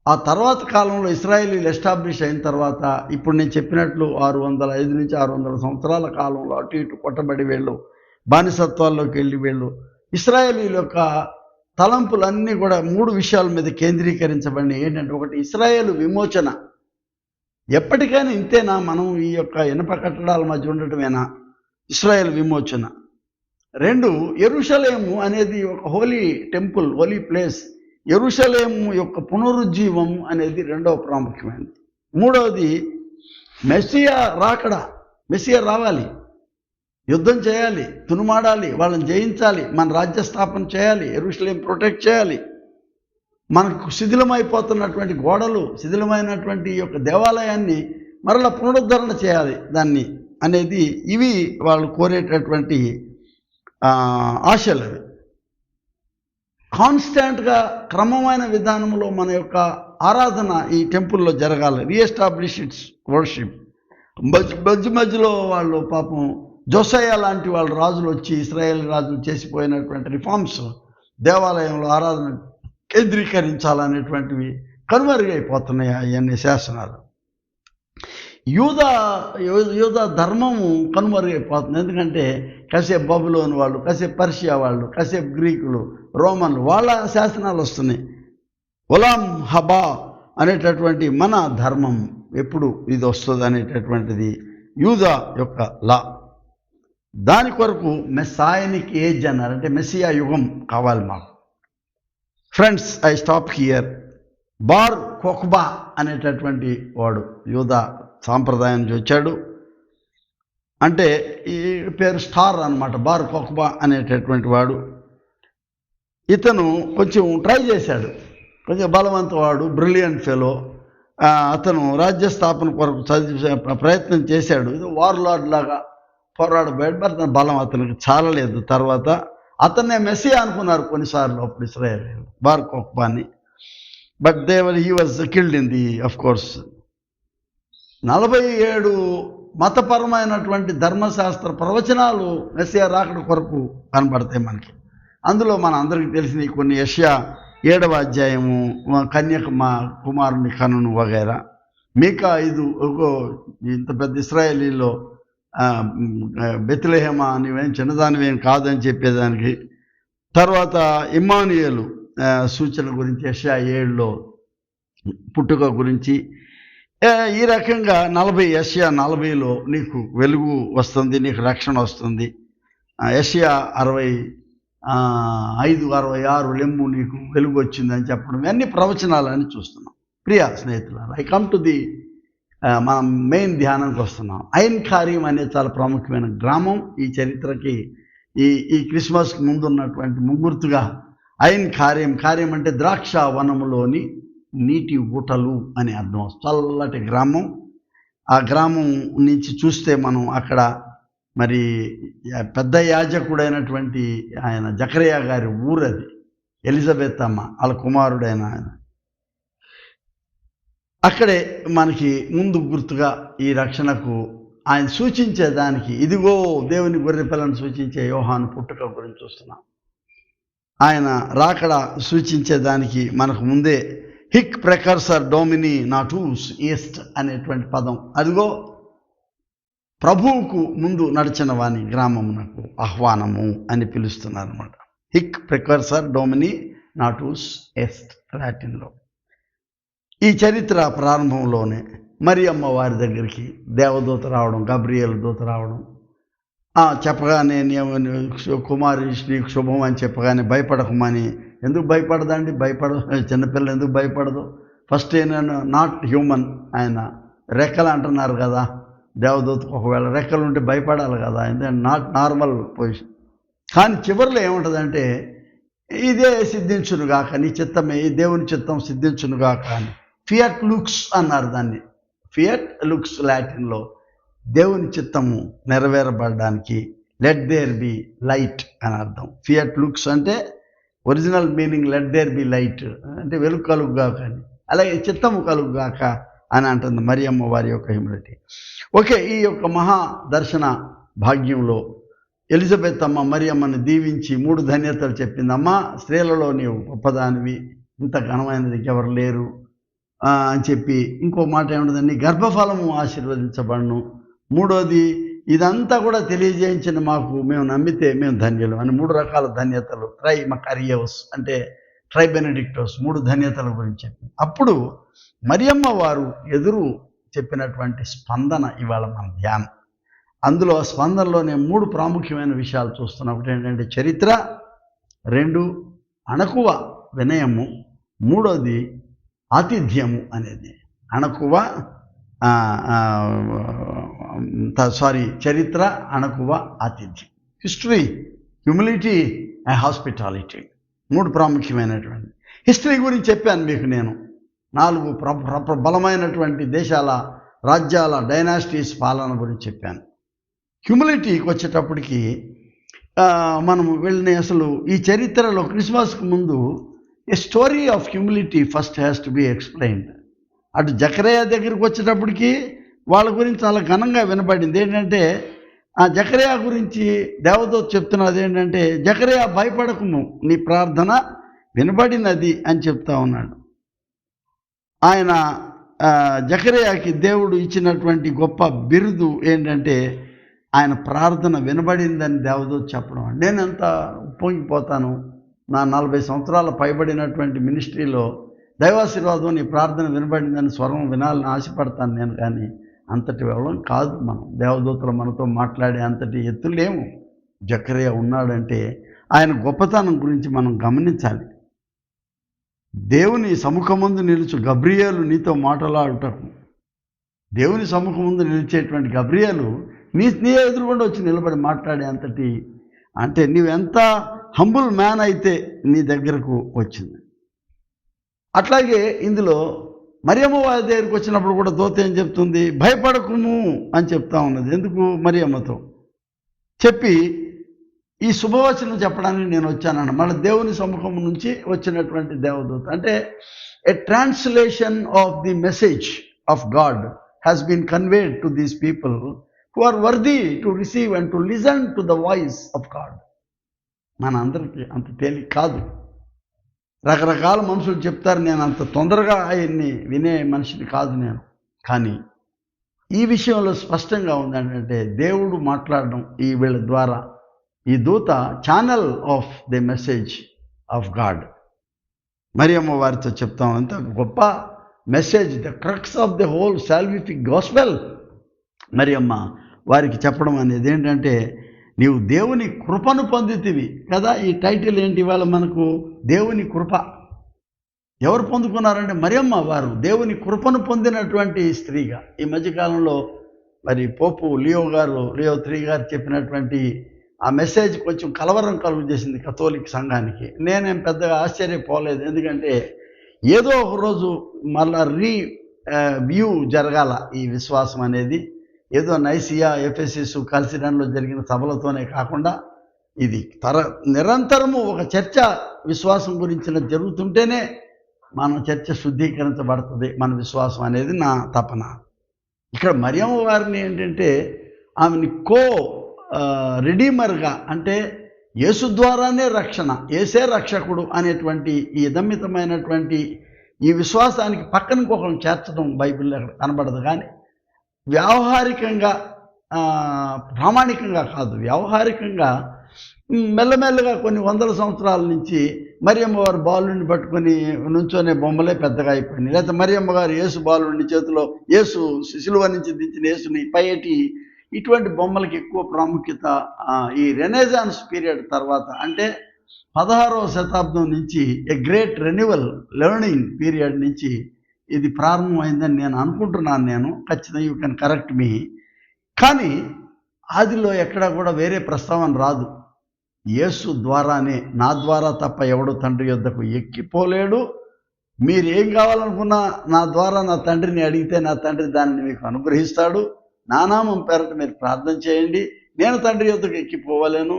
Speaker 1: ఆ తర్వాత కాలంలో ఇశ్రాయేలీలు ఎస్టాబ్లిష్ అయిన తర్వాత ఇప్పుడు నేను చెప్పినట్లు 605 నుంచి 600 సంవత్సరాల కాలంలో అటు ఇటు కొట్టబడి వీళ్ళు బానిసత్వాల్లోకి వెళ్ళి వీళ్ళు ఇశ్రాయేలీల యొక్క తలంపులన్నీ కూడా 3 విషయాల మీద కేంద్రీకరించబడి. ఏంటంటే ఒకటి, ఇశ్రాయేలు విమోచన. ఎప్పటికైనా ఇంతేనా మనం ఈ యొక్క ఇనప కట్టడాల మధ్య ఉండటమేనా ఇశ్రాయేల్ విమోచన? 2, యెరూషలేము అనేది ఒక హోలీ టెంపుల్, హోలీ ప్లేస్. యెరూషలేము యొక్క పునరుజ్జీవం అనేది రెండవ ప్రాముఖ్యమైనది. 3వది మెస్సియా రాకడ, మెస్సియా రావాలి. యుద్ధం చేయాలి, తునుమాడాలి, వాళ్ళని జయించాలి, మన రాజ్య స్థాపన చేయాలి, యెరూషలేం ప్రొటెక్ట్ చేయాలి. మనకు శిథిలమైపోతున్నటువంటి గోడలు, శిథిలమైనటువంటి ఈ యొక్క దేవాలయాన్ని మరలా పునరుద్ధరణ చేయాలి దాన్ని అనేది ఇవి వాళ్ళు కోరేటటువంటి ఆశలు. కాన్స్టాంట్గా క్రమమైన విధానంలో మన యొక్క ఆరాధన ఈ టెంపుల్లో జరగాలి. Re-establish it's worship. మధ్య మధ్యలో వాళ్ళు పాపం జోసయ్య లాంటి వాళ్ళు రాజులు వచ్చి, ఇశ్రాయేల్ రాజులు చేసిపోయినటువంటి రిఫార్మ్స్ దేవాలయంలో ఆరాధన కేంద్రీకరించాలనేటువంటివి కనుమరుగైపోతున్నాయి అవన్నీ శాసనాలు. యూదా ధర్మము కనుమరుగైపోతుంది. ఎందుకంటే కాసేపు బబులోను వాళ్ళు, కాసేపు పర్షియా వాళ్ళు, కాసేపు గ్రీకులు, రోమన్లు వాళ్ళ శాసనాలు వస్తున్నాయి. ఒలాం హబా అనేటటువంటి మన ధర్మం ఎప్పుడు ఇది వస్తుంది అనేటటువంటిది యూదా యొక్క లా. దాని కొరకు మెస్సాయనిక్ ఏజ్ అన్నారు, అంటే మెస్సియా యుగం కావాలి మాకు. Friends, I stop here. Bar Kokhba అనేటటువంటి వాడు యూదా సాంప్రదాయం నుంచి వచ్చాడు. అంటే ఈ పేరు స్టార్ అన్నమాట, బార్ కొఖ్బా అనేటటువంటి వాడు. ఇతను కొంచెం ట్రై చేశాడు, కొంచెం బలవంతవాడు, బ్రిలియంట్ ఫెలో. అతను రాజ్య స్థాపన కొరకు ప్రయత్నం చేశాడు. ఇది వార్లార్డ్ లాగా పోరాడబోయాడు. మరి తన బలం అతనికి చాలలేదు. తర్వాత అతన్నే మెస్సియా అనుకున్నారు కొన్నిసార్లు అప్పుడు ఇశ్రాయేల్ బార్ కొఖ్బాని. But he was killed in the of course. 47 మతపరమైనటువంటి ధర్మశాస్త్ర ప్రవచనాలు మెస్సియా రాకడ కొరకు కనబడతాయి మనకి. అందులో మన అందరికీ తెలిసిన కొన్ని యెషయా 7వ అధ్యాయము, కన్యక మా కుమారుని కనును వగైరా, మీకా 5 ఇంత పెద్ద ఇశ్రాయేలీలో బెత్లెహేమా నీవేం చిన్నదానివేం కాదని చెప్పేదానికి. తర్వాత ఇమ్మానుయేలు సూచన గురించి యెషయా 7లో పుట్టుక గురించి. ఈ రకంగా యెషయా 40లో నీకు వెలుగు వస్తుంది, నీకు రక్షణ వస్తుంది. యెషయా 65-66 లెమ్ము నీకు వెలుగు వచ్చిందని చెప్పడం, ఇవన్నీ ప్రవచనాలని చూస్తున్నాం. ప్రియ స్నేహితులారా, ఐ కమ్ టు ది మనం మెయిన్ ధ్యానానికి వస్తున్నాం. ఐన్ కార్యం అనేది చాలా ప్రాముఖ్యమైన గ్రామం ఈ చరిత్రకి. ఈ క్రిస్మస్కి ముందు ఉన్నటువంటి ముగ్గుర్తుగా ఐన్ కార్యం అంటే ద్రాక్ష వనములోని నీటి ఊటలు అని అర్థం. చల్లటి గ్రామం. ఆ గ్రామం నుంచి చూస్తే మనం అక్కడ మరి పెద్ద యాజకుడైనటువంటి ఆయన జకరియా గారి ఊరది, ఎలిజబెత్ అమ్మ వాళ్ళ కుమారుడైన ఆయన. అక్కడే మనకి ముందు గుర్తుగా ఈ రక్షణకు ఆయన సూచించేదానికి, ఇదిగో దేవుని గొర్రె పిల్లను సూచించే యోహాను పుట్టుక గురించి చూస్తున్నాం. ఆయన రాకడ సూచించేదానికి మనకు ముందే హిక్ ప్రెకర్సర్ డోమిని నాటూస్ ఈస్ట్ అనేటువంటి పదం, అదిగో ప్రభువుకు ముందు నడిచిన వాని గ్రామమునకు ఆహ్వానము అని పిలుస్తున్నారు అన్నమాట. హిక్ ప్రెకర్సర్ డోమిని నాటూస్ ఈస్ట్ లాటిన్లో. ఈ చరిత్ర ప్రారంభంలోనే మరియమ్మ వారి దగ్గరికి దేవదూత రావడం, గబ్రియేలు దూత రావడం, చెప్పగానే కుమారి నీకు శుభం అని చెప్పగానే భయపడకమని. ఎందుకు భయపడదండి? చిన్నపిల్ల ఎందుకు భయపడదు? ఫస్ట్ ఏంటంటే నాట్ హ్యూమన్, ఆయన రెక్కలు అంటున్నారు కదా దేవదూతకు. ఒకవేళ రెక్కలు ఉంటే భయపడాలి కదా, ఎందుకంటే నాట్ నార్మల్ పొజిషన్. కానీ చివరిలో ఏముంటుందంటే ఇదే సిద్ధించునుగాక, నీ చిత్తమే ఈ దేవుని చిత్తం సిద్ధించునుగాక అని. ఫియట్ లుక్స్ అన్నారు దాన్ని. ఫియట్ లుక్స్ లాటిన్లో దేవుని చిత్తము నెరవేరబడడానికి లెట్ దేర్ బి లైట్ అని అర్థం. ఫియట్ లుక్స్ అంటే original meaning let there be light అంటే వెలుగు కలుగుగాక అని, అలాగే చిత్తము కలుగుగాక అని అంటుంది మరియమ్మ వారి యొక్క హ్యూమిలిటీ. ఓకే, ఈ యొక్క మహా దర్శన భాగ్యంలో ఎలిజబెత్ అమ్మ మరియమ్మని దీవించి 3 ధన్యతలు చెప్పింది. అమ్మ, స్త్రీలలో నీవు గొప్పదానివి, ఇంత ఘనమైనది ఎవరు లేరు అని చెప్పి. ఇంకో మాట ఏముంటుందండి, గర్భఫలము ఆశీర్వదించబడును. 3వది, ఇదంతా కూడా తెలియజేయించిన మాకు మేము నమ్మితే మేము ధన్యులు అని 3 రకాల ధన్యతలు. ట్రై మకారియోస్ అంటే ట్రై బెనెడిక్టోస్, 3 ధన్యతల గురించి చెప్పింది. అప్పుడు మరియమ్మ వారు ఎదురు చెప్పినటువంటి స్పందన ఇవాళ మన ధ్యానం. అందులో స్పందనలోనే 3 ప్రాముఖ్యమైన విషయాలు చూస్తున్నాం. ఒకటి ఏంటంటే చరిత్ర, 2 అణకువ వినయము, 3వది ఆతిథ్యము అనేది. అణకువ చరిత్ర, అణకువ, ఆతిథ్యం. హిస్టరీ, హ్యూమిలిటీ అండ్ హాస్పిటాలిటీ, 3 ప్రాముఖ్యమైనటువంటి. హిస్టరీ గురించి చెప్పాను మీకు నేను. 4 బలమైనటువంటి దేశాల, రాజ్యాల, డైనాసిటీస్ పాలన గురించి చెప్పాను. హ్యూమిలిటీకి వచ్చేటప్పటికి మనం వెళ్ళిన అసలు ఈ చరిత్రలో క్రిస్మస్కు ముందు a story of humility first has to be explained. అటు జకరియా దగ్గరికి వచ్చేటప్పటికి వాళ్ళ గురించి చాలా ఘనంగా వినబడింది. ఏంటంటే ఆ జకరియా గురించి దేవదూత చెప్తున్నది ఏంటంటే, జకరియా భయపడకుము, నీ ప్రార్థన వినబడినది అని చెప్తా ఉన్నాడు. ఆయన జకరియాకి దేవుడు ఇచ్చినటువంటి గొప్ప బిరుదు ఏంటంటే, ఆయన ప్రార్థన వినబడిందని దేవదూత చెప్పడం. నేను ఎంత ఉప్పొంగిపోతాను. నా 40 సంవత్సరాల పైబడినటువంటి మినిస్ట్రీలో దైవాశీర్వాదం, నీ ప్రార్థన వినబడిందని స్వరం వినాలని ఆశపడతాను నేను. కానీ అంతటి వెళ్ళం కాదు మనం. దేవదూతలు మనతో మాట్లాడే అంతటి ఎత్తులేము. జకరియా ఉన్నాడంటే ఆయన గొప్పతనం గురించి మనం గమనించాలి. దేవుని సముఖముందు నిలుచు గబ్రియేలు నీతో మాట్లాడుటకు, దేవుని సముఖముందు నిలిచేటువంటి గబ్రియేలు నీ ఎదురుగుండా వచ్చి నిలబడి మాట్లాడే అంతటి, అంటే నీవెంత హంబుల్ మ్యాన్ అయితే నీ దగ్గరకు వచ్చింది. అట్లాగే ఇందులో మరియమ్మ వారి దగ్గరికి వచ్చినప్పుడు కూడా దూత ఏం చెప్తుంది, భయపడకుము అని చెప్తా ఉన్నది. ఎందుకు? మరియమ్మతో చెప్పి ఈ శుభవచనం చెప్పడానికి నేను వచ్చానన్న. మళ్ళీ దేవుని సముఖం నుంచి వచ్చినటువంటి దేవదూత. అంటే a translation of the message of God has been conveyed to these people who are worthy to receive and to listen to the voice of God. మన అందరికీ అంత తేలిక కాదు. రకరకాల మనుషులు చెప్తారు, నేను అంత తొందరగా ఆయన్ని వినే మనిషిని కాదు నేను. కానీ ఈ విషయంలో స్పష్టంగా ఉందంటే దేవుడు మాట్లాడడం ఈ వీళ్ళ ద్వారా, ఈ దూత channel of the message of God. మరియమ్మ వారితో చెప్తాం, అంత గొప్ప message, the crux of the whole salvific gospel. మరియమ్మ వారికి చెప్పడం అనేది ఏంటంటే, నీవు దేవుని కృపను పొందితివి కదా. ఈ టైటిల్ ఏంటి ఇవాళ మనకు? దేవుని కృప. ఎవరు పొందుకున్నారంటే మరియమ్మ వారు దేవుని కృపను పొందినటువంటి స్త్రీగా. ఈ మధ్యకాలంలో మరి పోపు లియో III గారు చెప్పినటువంటి ఆ మెసేజ్ కొంచెం కలవరం కలుగు చేసింది కథోలిక్ సంఘానికి. నేనేం పెద్దగా ఆశ్చర్యపోలేదు. ఎందుకంటే ఏదో ఒక రోజు మళ్ళా వ్యూ జరగాల ఈ విశ్వాసం అనేది. ఏదో నైసియా, ఎఫెసస్, కల్సిడన్లో జరిగిన సభలతోనే కాకుండా ఇది నిరంతరము ఒక చర్చ విశ్వాసం గురించిన జరుగుతుంటేనే మన చర్చ శుద్ధీకరించబడుతుంది, మన విశ్వాసం అనేది నా తపన. ఇక్కడ మరియమ్మ వారిని ఏంటంటే ఆమెని రిడీమర్గా, అంటే యేసు ద్వారానే రక్షణ, యేసే రక్షకుడు అనేటువంటి ఈ ఇదమితమైనటువంటి ఈ విశ్వాసానికి పక్కన ఇంకొకరిని చేర్చడం బైబిల్లో అక్కడ కనబడదు. కానీ వ్యావహారికంగా, ప్రామాణికంగా కాదు, వ్యావహారికంగా మెల్లమెల్లగా కొన్ని వందల సంవత్సరాల నుంచి మరియమ్మ వారు బాలుని పట్టుకొని నుంచోనే బొమ్మలే పెద్దగా అయిపోయింది. లేకపోతే మరియమ్మ గారు యేసు బాలుని చేతిలో, యేసు శిలువ నుంచి దించిన యేసుని పైటి, ఇటువంటి బొమ్మలకి ఎక్కువ ప్రాముఖ్యత ఈ రెనెసాన్స్ పీరియడ్ తర్వాత, అంటే 16వ శతాబ్దం నుంచి a great renewal learning period నుంచి ఇది ప్రారంభమైందని నేను అనుకుంటున్నాను. నేను ఖచ్చితంగా, యూ కెన్ కరెక్ట్ మీ. కానీ ఆదిలో ఎక్కడా కూడా వేరే ప్రస్తావన రాదు. యేసు ద్వారానే, నా ద్వారా తప్ప ఎవడు తండ్రి యొద్దకు ఎక్కిపోలేడు. మీరు ఏం కావాలనుకున్నా నా ద్వారా నా తండ్రిని అడిగితే నా తండ్రి దానిని మీకు అనుగ్రహిస్తాడు. నా నామం పేరట మీరు ప్రార్థన చేయండి, నేను తండ్రి యొద్దకు ఎక్కిపోవలేను.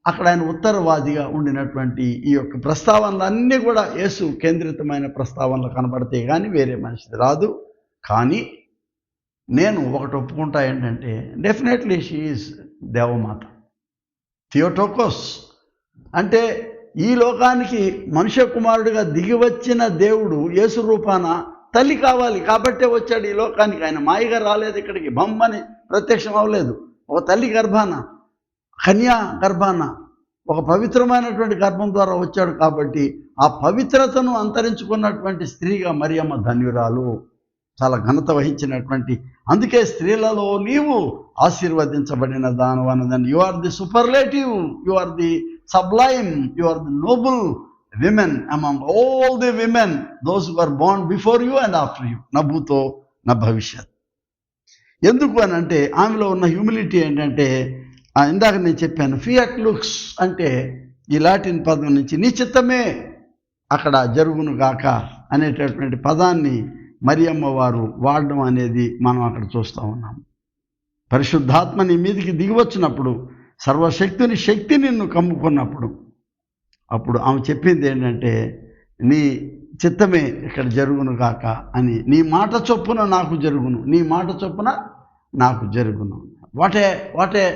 Speaker 1: అక్కడ ఆయన ఉత్తరవాదిగా ఉండినటువంటి ఈ యొక్క ప్రస్తావనలు అన్నీ కూడా యేసు కేంద్రితమైన ప్రస్తావనలు కనబడతాయి, కానీ వేరే మనిషిది రాదు. కానీ నేను ఒకటి ఒప్పుకుంటా, ఏంటంటే డెఫినెట్లీ షీ ఈజ్ దేవమాత, థియోటోకోస్. అంటే ఈ లోకానికి మనుష్య కుమారుడిగా దిగివచ్చిన దేవుడు యేసు రూపాన తల్లి కావాలి కాబట్టే వచ్చాడు ఈ లోకానికి. ఆయన మాయగా రాలేదు ఇక్కడికి, బొమ్మని ప్రత్యక్షం అవ్వలేదు. ఒక తల్లి గర్భాన, కన్యా గర్భాన, ఒక పవిత్రమైనటువంటి గర్భం ద్వారా వచ్చాడు. కాబట్టి ఆ పవిత్రతను అంతరించుకున్నటువంటి స్త్రీగా మరియమ్మ ధన్యురాలు, చాలా ఘనత వహించినటువంటి. అందుకే స్త్రీలలో నీవు ఆశీర్వదించబడిన దానవు అన్నదాన్ని. You are the superlative, you are the sublime, you are the noble women among all the women, those who are born before you and after you, నభూతో న భవిష్యత్. ఎందుకు అని అంటే ఆమెలో ఉన్న హ్యూమిలిటీ ఏంటంటే ఇందాక నేను చెప్పాను, ఫియట్ లుక్స్ అంటే ఈ లాటిన్ పదం నుంచి నీ చిత్తమే అక్కడ జరుగును గాక అనేటటువంటి పదాన్ని మరియమ్మ వారు వాడడం అనేది మనం అక్కడ చూస్తూ ఉన్నాం. పరిశుద్ధాత్మ నీ మీదికి దిగివచ్చినప్పుడు, సర్వశక్తిని శక్తి నిన్ను కమ్ముకున్నప్పుడు, అప్పుడు ఆమె చెప్పింది ఏంటంటే నీ చిత్తమే ఇక్కడ జరుగును గాక అని, నీ మాట చొప్పున నాకు జరుగును, నీ మాట చొప్పున నాకు జరుగును. What a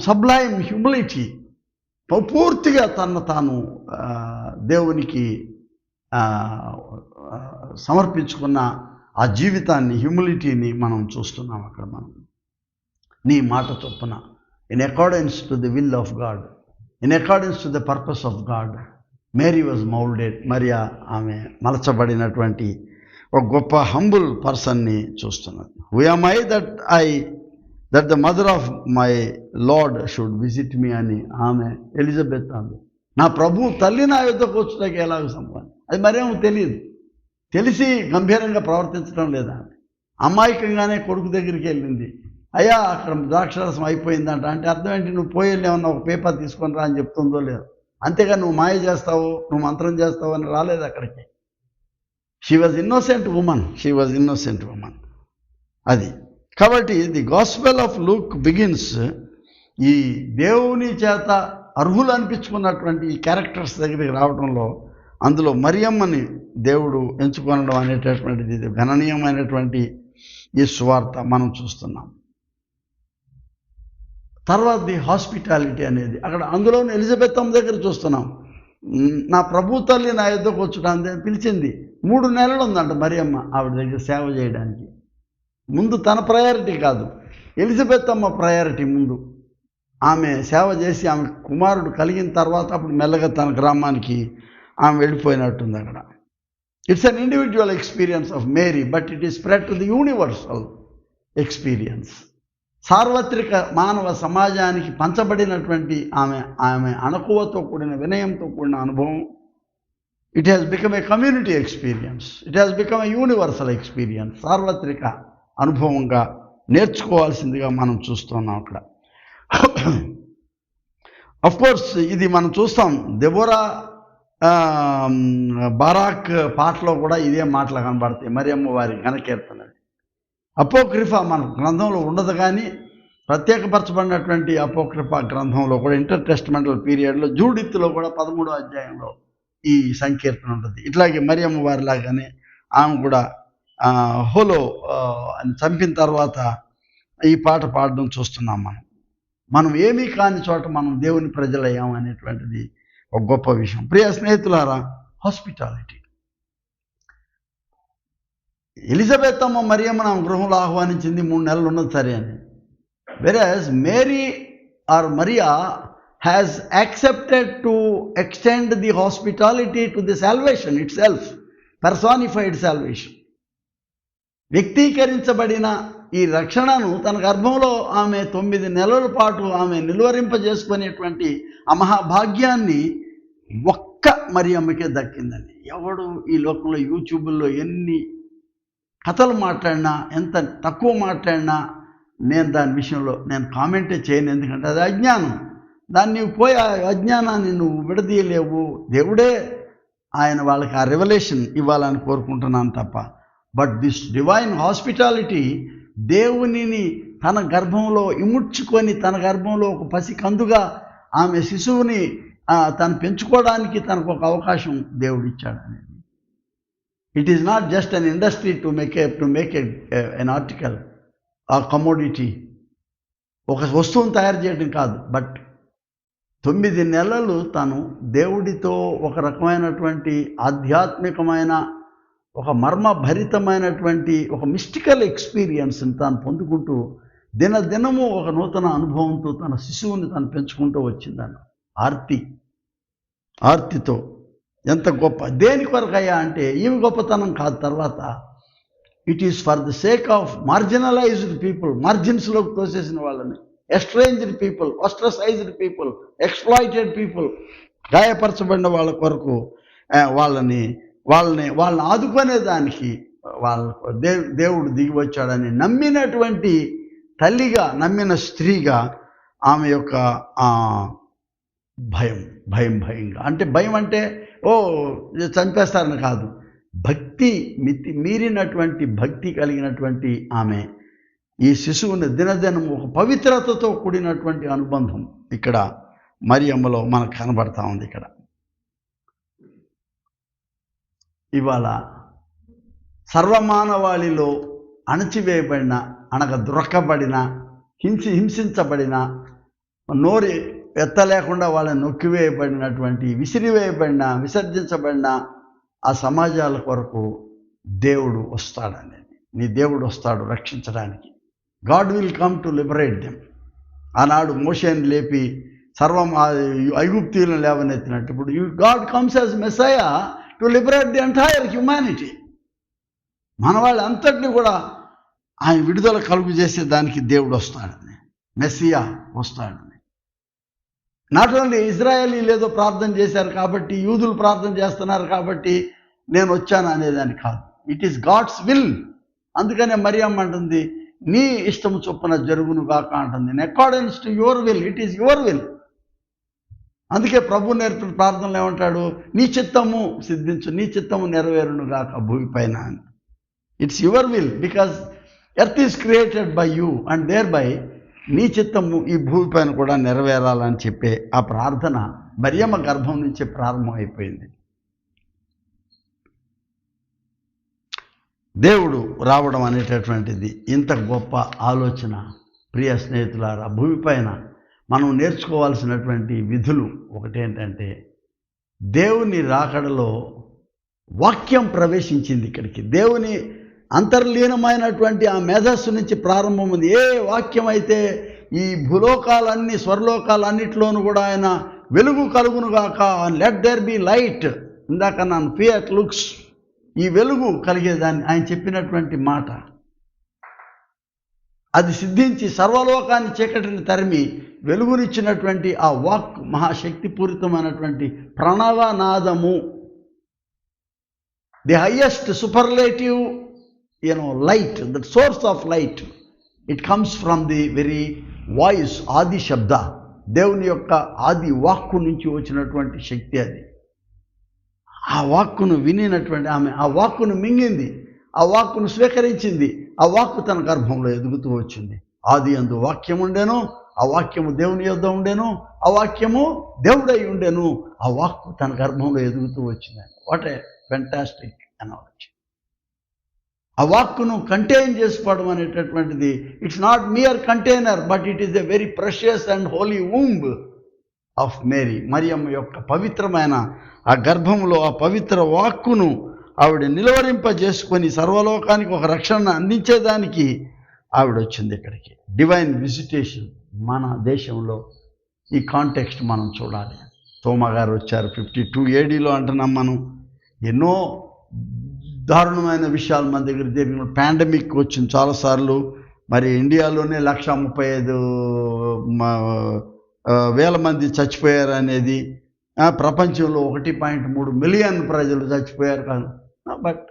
Speaker 1: Sublime humility. పూర్తిగా తను తాను దేవునికి సమర్పించుకున్న ఆ జీవితాన్ని, హ్యూమిలిటీని మనం చూస్తున్నాం అక్కడ. మనం నీ మాట చొప్పున, in accordance to the will of God, in accordance to the purpose of God, Mary was moulded. మరియా ఆమె మలచబడినటువంటి ఒక గొప్ప హంబుల్ పర్సన్ని చూస్తున్నది. Who am I that the mother of my lord should visit me అని ఆమె ఎలిజబెత్ ఆమె, నా ప్రభు తల్లి నా యుద్ధకు వచ్చుటకి ఎలాగ సంపాదన. అది మరేమో తెలియదు, తెలిసి గంభీరంగా ప్రవర్తించడం లేదా. అమాయకంగానే కొడుకు దగ్గరికి వెళ్ళింది. అయ్యా అక్కడ ద్రాక్షరసం అయిపోయిందంట అంటే అర్థం ఏంటి, నువ్వు పోయేళ్ళేమన్నా ఒక పేపర్ తీసుకొని రా అని చెప్తుందో లేదు. అంతేగా నువ్వు మాయ చేస్తావు, నువ్వు మంత్రం చేస్తావు అని రాలేదు అక్కడికి. She was innocent woman. అది కాబట్టి the gospel of Luke begins ఈ దేవుని చేత అర్హులు అనిపించుకున్నటువంటి ఈ క్యారెక్టర్స్ దగ్గరికి రావడంలో, అందులో మరియమ్మని దేవుడు ఎంచుకొనడం అనేటటువంటిది గణనీయమైనటువంటి ఈ సువార్త మనం చూస్తున్నాం. తర్వాత ది హాస్పిటాలిటీ అనేది అక్కడ, అందులోని ఎలిజబెత్ అమ్మ దగ్గర చూస్తున్నాం. నా ప్రభు తల్లి నా యుద్ధకు వచ్చుటాన్ని పిలిచింది. 3 నెలలు ఉందంట మరియమ్మ ఆవిడ దగ్గర సేవ చేయడానికి. ముందు తన ప్రయారిటీ కాదు, ఎలిజబెత్ అమ్మ ప్రయారిటీ ముందు. ఆమె సేవ చేసి ఆమె కుమారుడు కలిగిన తర్వాత అప్పుడు మెల్లగా తన గ్రామానికి ఆమె వెళ్ళిపోయినట్టుంది అక్కడ. It's an individual experience of Mary, but it is spread to the universal experience. సార్వత్రిక మానవ సమాజానికి పంచబడినటువంటి ఆమె అణకువతో కూడిన, వినయంతో కూడిన అనుభవం. It has become a community experience, it has become a universal experience. సార్వత్రిక అనుభవంగా నేర్చుకోవాల్సిందిగా మనం చూస్తున్నాం అక్కడ. అఫ్ కోర్స్ ఇది మనం చూస్తాం, దెబోరా బారాక్ పాటలో కూడా ఇదే మాటలు కనబడతాయి, మరియమ్మ వారి ఘనకీర్తనది. అపోక్రిఫా మన గ్రంథంలో ఉండదు, కానీ ప్రత్యేకపరచబడినటువంటి అపోక్రిఫా గ్రంథంలో కూడా ఇంటర్ టెస్టమెంటల్ పీరియడ్లో జూడిత్తులో కూడా 13వ అధ్యాయంలో ఈ సంకీర్తన ఉంటుంది. ఇట్లాగే మరియమ్మ వారి లాగానే ఆమె కూడా హోలో అని చంపిన తర్వాత ఈ పాట పాడడం చూస్తున్నాం. మనం ఏమీ కాని చోట మనం దేవుని ప్రజలయ్యాం అనేటువంటిది ఒక గొప్ప విషయం. ప్రియ స్నేహితులారా, హాస్పిటాలిటీ. ఎలిజబెత్ అమ్మ మరియమ్మను ఆమె గృహంలో ఆహ్వానించింది, 3 నెలలు ఉన్నది సరే అని. వెరాజ్ మేరీ ఆర్ మరియా has accepted to extend the hospitality to the salvation itself, personified salvation. వ్యక్తీకరించబడిన ఈ రక్షణను తన గర్భంలో ఆమె 9 నెలల పాటు ఆమె నిలువరింపజేసుకునేటువంటి ఆ మహాభాగ్యాన్ని ఒక్క మరియమ్మకే దక్కిందని. ఎవడు ఈ లోకంలో యూట్యూబ్లో ఎన్ని కథలు మాట్లాడినా, ఎంత తక్కువ మాట్లాడినా నేను దాని విషయంలో నేను కామెంటే చేయను, ఎందుకంటే అది అజ్ఞానం. దాన్ని నీవు పోయి ఆ అజ్ఞానాన్ని నువ్వు విడదీయలేవు. దేవుడే ఆయన వాళ్ళకి ఆ రెవల్యూషన్ ఇవ్వాలని కోరుకుంటున్నాను తప్ప. బట్ దిస్ డివైన్ హాస్పిటాలిటీ, దేవునిని తన గర్భంలో ఇముడ్చుకొని తన గర్భంలో ఒక పసి కందుగా ఆమె శిశువుని తను పెంచుకోవడానికి తనకు ఒక అవకాశం దేవుడు ఇచ్చాడు అనేది. It is not just an industry to make an article, ఆ కమోడిటీ, ఒక వస్తువును తయారు చేయడం కాదు. బట్ 9 నెలలు తను దేవుడితో ఒక రకమైనటువంటి ఆధ్యాత్మికమైన, ఒక మర్మభరితమైనటువంటి, ఒక మిస్టికల్ ఎక్స్పీరియన్స్ని తాను పొందుకుంటూ దినదినము ఒక నూతన అనుభవంతో తన శిశువుని తను పెంచుకుంటూ వచ్చిందన్న ఆర్తితో. ఎంత గొప్ప! దేని కొరకయ్యా అంటే ఈమె గొప్పతనం కాదు. తర్వాత it is for the sake of marginalised people, మార్జిన్స్లోకి తోసేసిన వాళ్ళని, estranged people, ostracised people, exploited people, గాయపరచబడిన వాళ్ళ కొరకు వాళ్ళని ఆదుకునేదానికి వాళ్ళకు దేవుడు దిగి వచ్చాడని నమ్మినటువంటి తల్లిగా, నమ్మిన స్త్రీగా ఆమె యొక్క భయంగా, అంటే భయం అంటే చంపేస్తారని కాదు, భక్తి మీరినటువంటి భక్తి కలిగినటువంటి ఆమె ఈ శిశువుని దినదినం ఒక పవిత్రతతో కూడినటువంటి అనుబంధం ఇక్కడ మరియమ్మలో మనకు కనబడతా ఉంది. ఇక్కడ ఇవాళ సర్వమానవాళిలో అణచివేయబడిన, ద్రొక్కబడిన, హింసించబడిన, నోరు ఎత్తలేకుండా వాళ్ళని నొక్కివేయబడినటువంటి, విసర్జించబడిన ఆ సమాజాల కొరకు దేవుడు వస్తాడని, నీ దేవుడు వస్తాడు రక్షించడానికి. God will come to liberate them. ఆనాడు మోషేని లేపి ఐగుప్తీయులను లేవనెత్తినట్టు ఇప్పుడు God comes as Messiah to liberate the entire humanity. మన వాళ్ళంతటినీ కూడా ఆయన విడుదల కలుగు చేసే దానికి దేవుడు వస్తాడని, మెస్సియా వస్తాడని. నాట్ ఓన్లీ ఇజ్రాయేలీలు ఏదో ప్రార్థన చేశారు కాబట్టి, యూదులు ప్రార్థన చేస్తున్నారు కాబట్టి నేను వచ్చాను అనేదాన్ని కాదు. It is God's will. అందుకనే మరియమ్మ అంటుంది, నీ ఇష్టము చొప్పున జరుగును గాక అంటుంది. In accordance to your will, it is your will. అందుకే ప్రభు నేర్పిన ప్రార్థనలు ఏమంటాడు, నీ చిత్తము సిద్ధించు, నీ చిత్తము నెరవేరును గాక భూమిపైన అని. It's your will because earth is created by you and there by నీ చిత్తము ఈ భూమిపైన కూడా నెరవేరాలని చెప్పే ఆ ప్రార్థన మరియమ్మ గర్భం నుంచి ప్రారంభమైపోయింది. దేవుడు రావడం అనేటటువంటిది ఇంత గొప్ప ఆలోచన. ప్రియ స్నేహితులారా, భూమిపైన మనం నేర్చుకోవాల్సినటువంటి విధులు ఒకటేంటంటే, దేవుని రాకడలో వాక్యం ప్రవేశించింది ఇక్కడికి. దేవుని అంతర్లీనమైనటువంటి ఆ మేధస్సు నుంచి ప్రారంభమైంది. ఏ వాక్యం అయితే ఈ భూలోకాలన్నీ, స్వర్లోకాలన్నిటిలోనూ కూడా ఆయన వెలుగు కలుగునుగాక, లెట్ దేర్ బి లైట్, ఇందాక నన్ను ఫియట్ లుక్స్, ఈ వెలుగు కలిగేదాన్ని ఆయన చెప్పినటువంటి మాట, అది సిద్ధించి సర్వలోకాన్ని చీకటిని తరిమి వెలుగునిచ్చినటువంటి ఆ వాక్ మహాశక్తిపూరితమైనటువంటి ప్రణవనాదము, the highest superlative light, the source of light, it comes from the very voice, ఆది శబ్ద, దేవుని యొక్క ఆది వాక్కు నుంచి వచ్చినటువంటి శక్తి అది. ఆ వాక్కును వినినటువంటి ఆమె ఆ వాక్కును మింగింది, ఆ వాక్కును స్వీకరించింది. ఆ వాక్కు తన గర్భంలో ఎదుగుతూ వచ్చింది. ఆది యందు వాక్యం ఉండెను, ఆ వాక్యము దేవుని యొద్ద ఉండెను, ఆ వాక్యము దేవుడై ఉండెను. ఆ వాక్కు తన గర్భంలో ఎదుగుతూ వచ్చింది. What a fantastic analogy. ఆ వాక్కును కంటైన్ చేసుకోవడం అనేటటువంటిది, it's not mere container, but it is a very precious and holy womb of Mary. Mariyamma యొక్క పవిత్రమైన ఆ గర్భంలో ఆ పవిత్ర వాక్కును ఆవిడ నిలువరింపజేసుకొని సర్వలోకానికి ఒక రక్షణ అందించేదానికి ఆవిడ వచ్చింది ఇక్కడికి. డివైన్ విజిటేషన్ మన దేశంలో ఈ కాంటెక్స్ట్ మనం చూడాలి. తోమా గారు వచ్చారు 52 AD అంటున్నాం మనం. ఎన్నో దారుణమైన విషయాలు మన దగ్గర జరిగిన. పాండమిక్ వచ్చింది చాలాసార్లు. మరి ఇండియాలోనే 135,000 మంది చచ్చిపోయారు అనేది, ప్రపంచంలో 1.3 మిలియన్ ప్రజలు చచ్చిపోయారు కాదు. But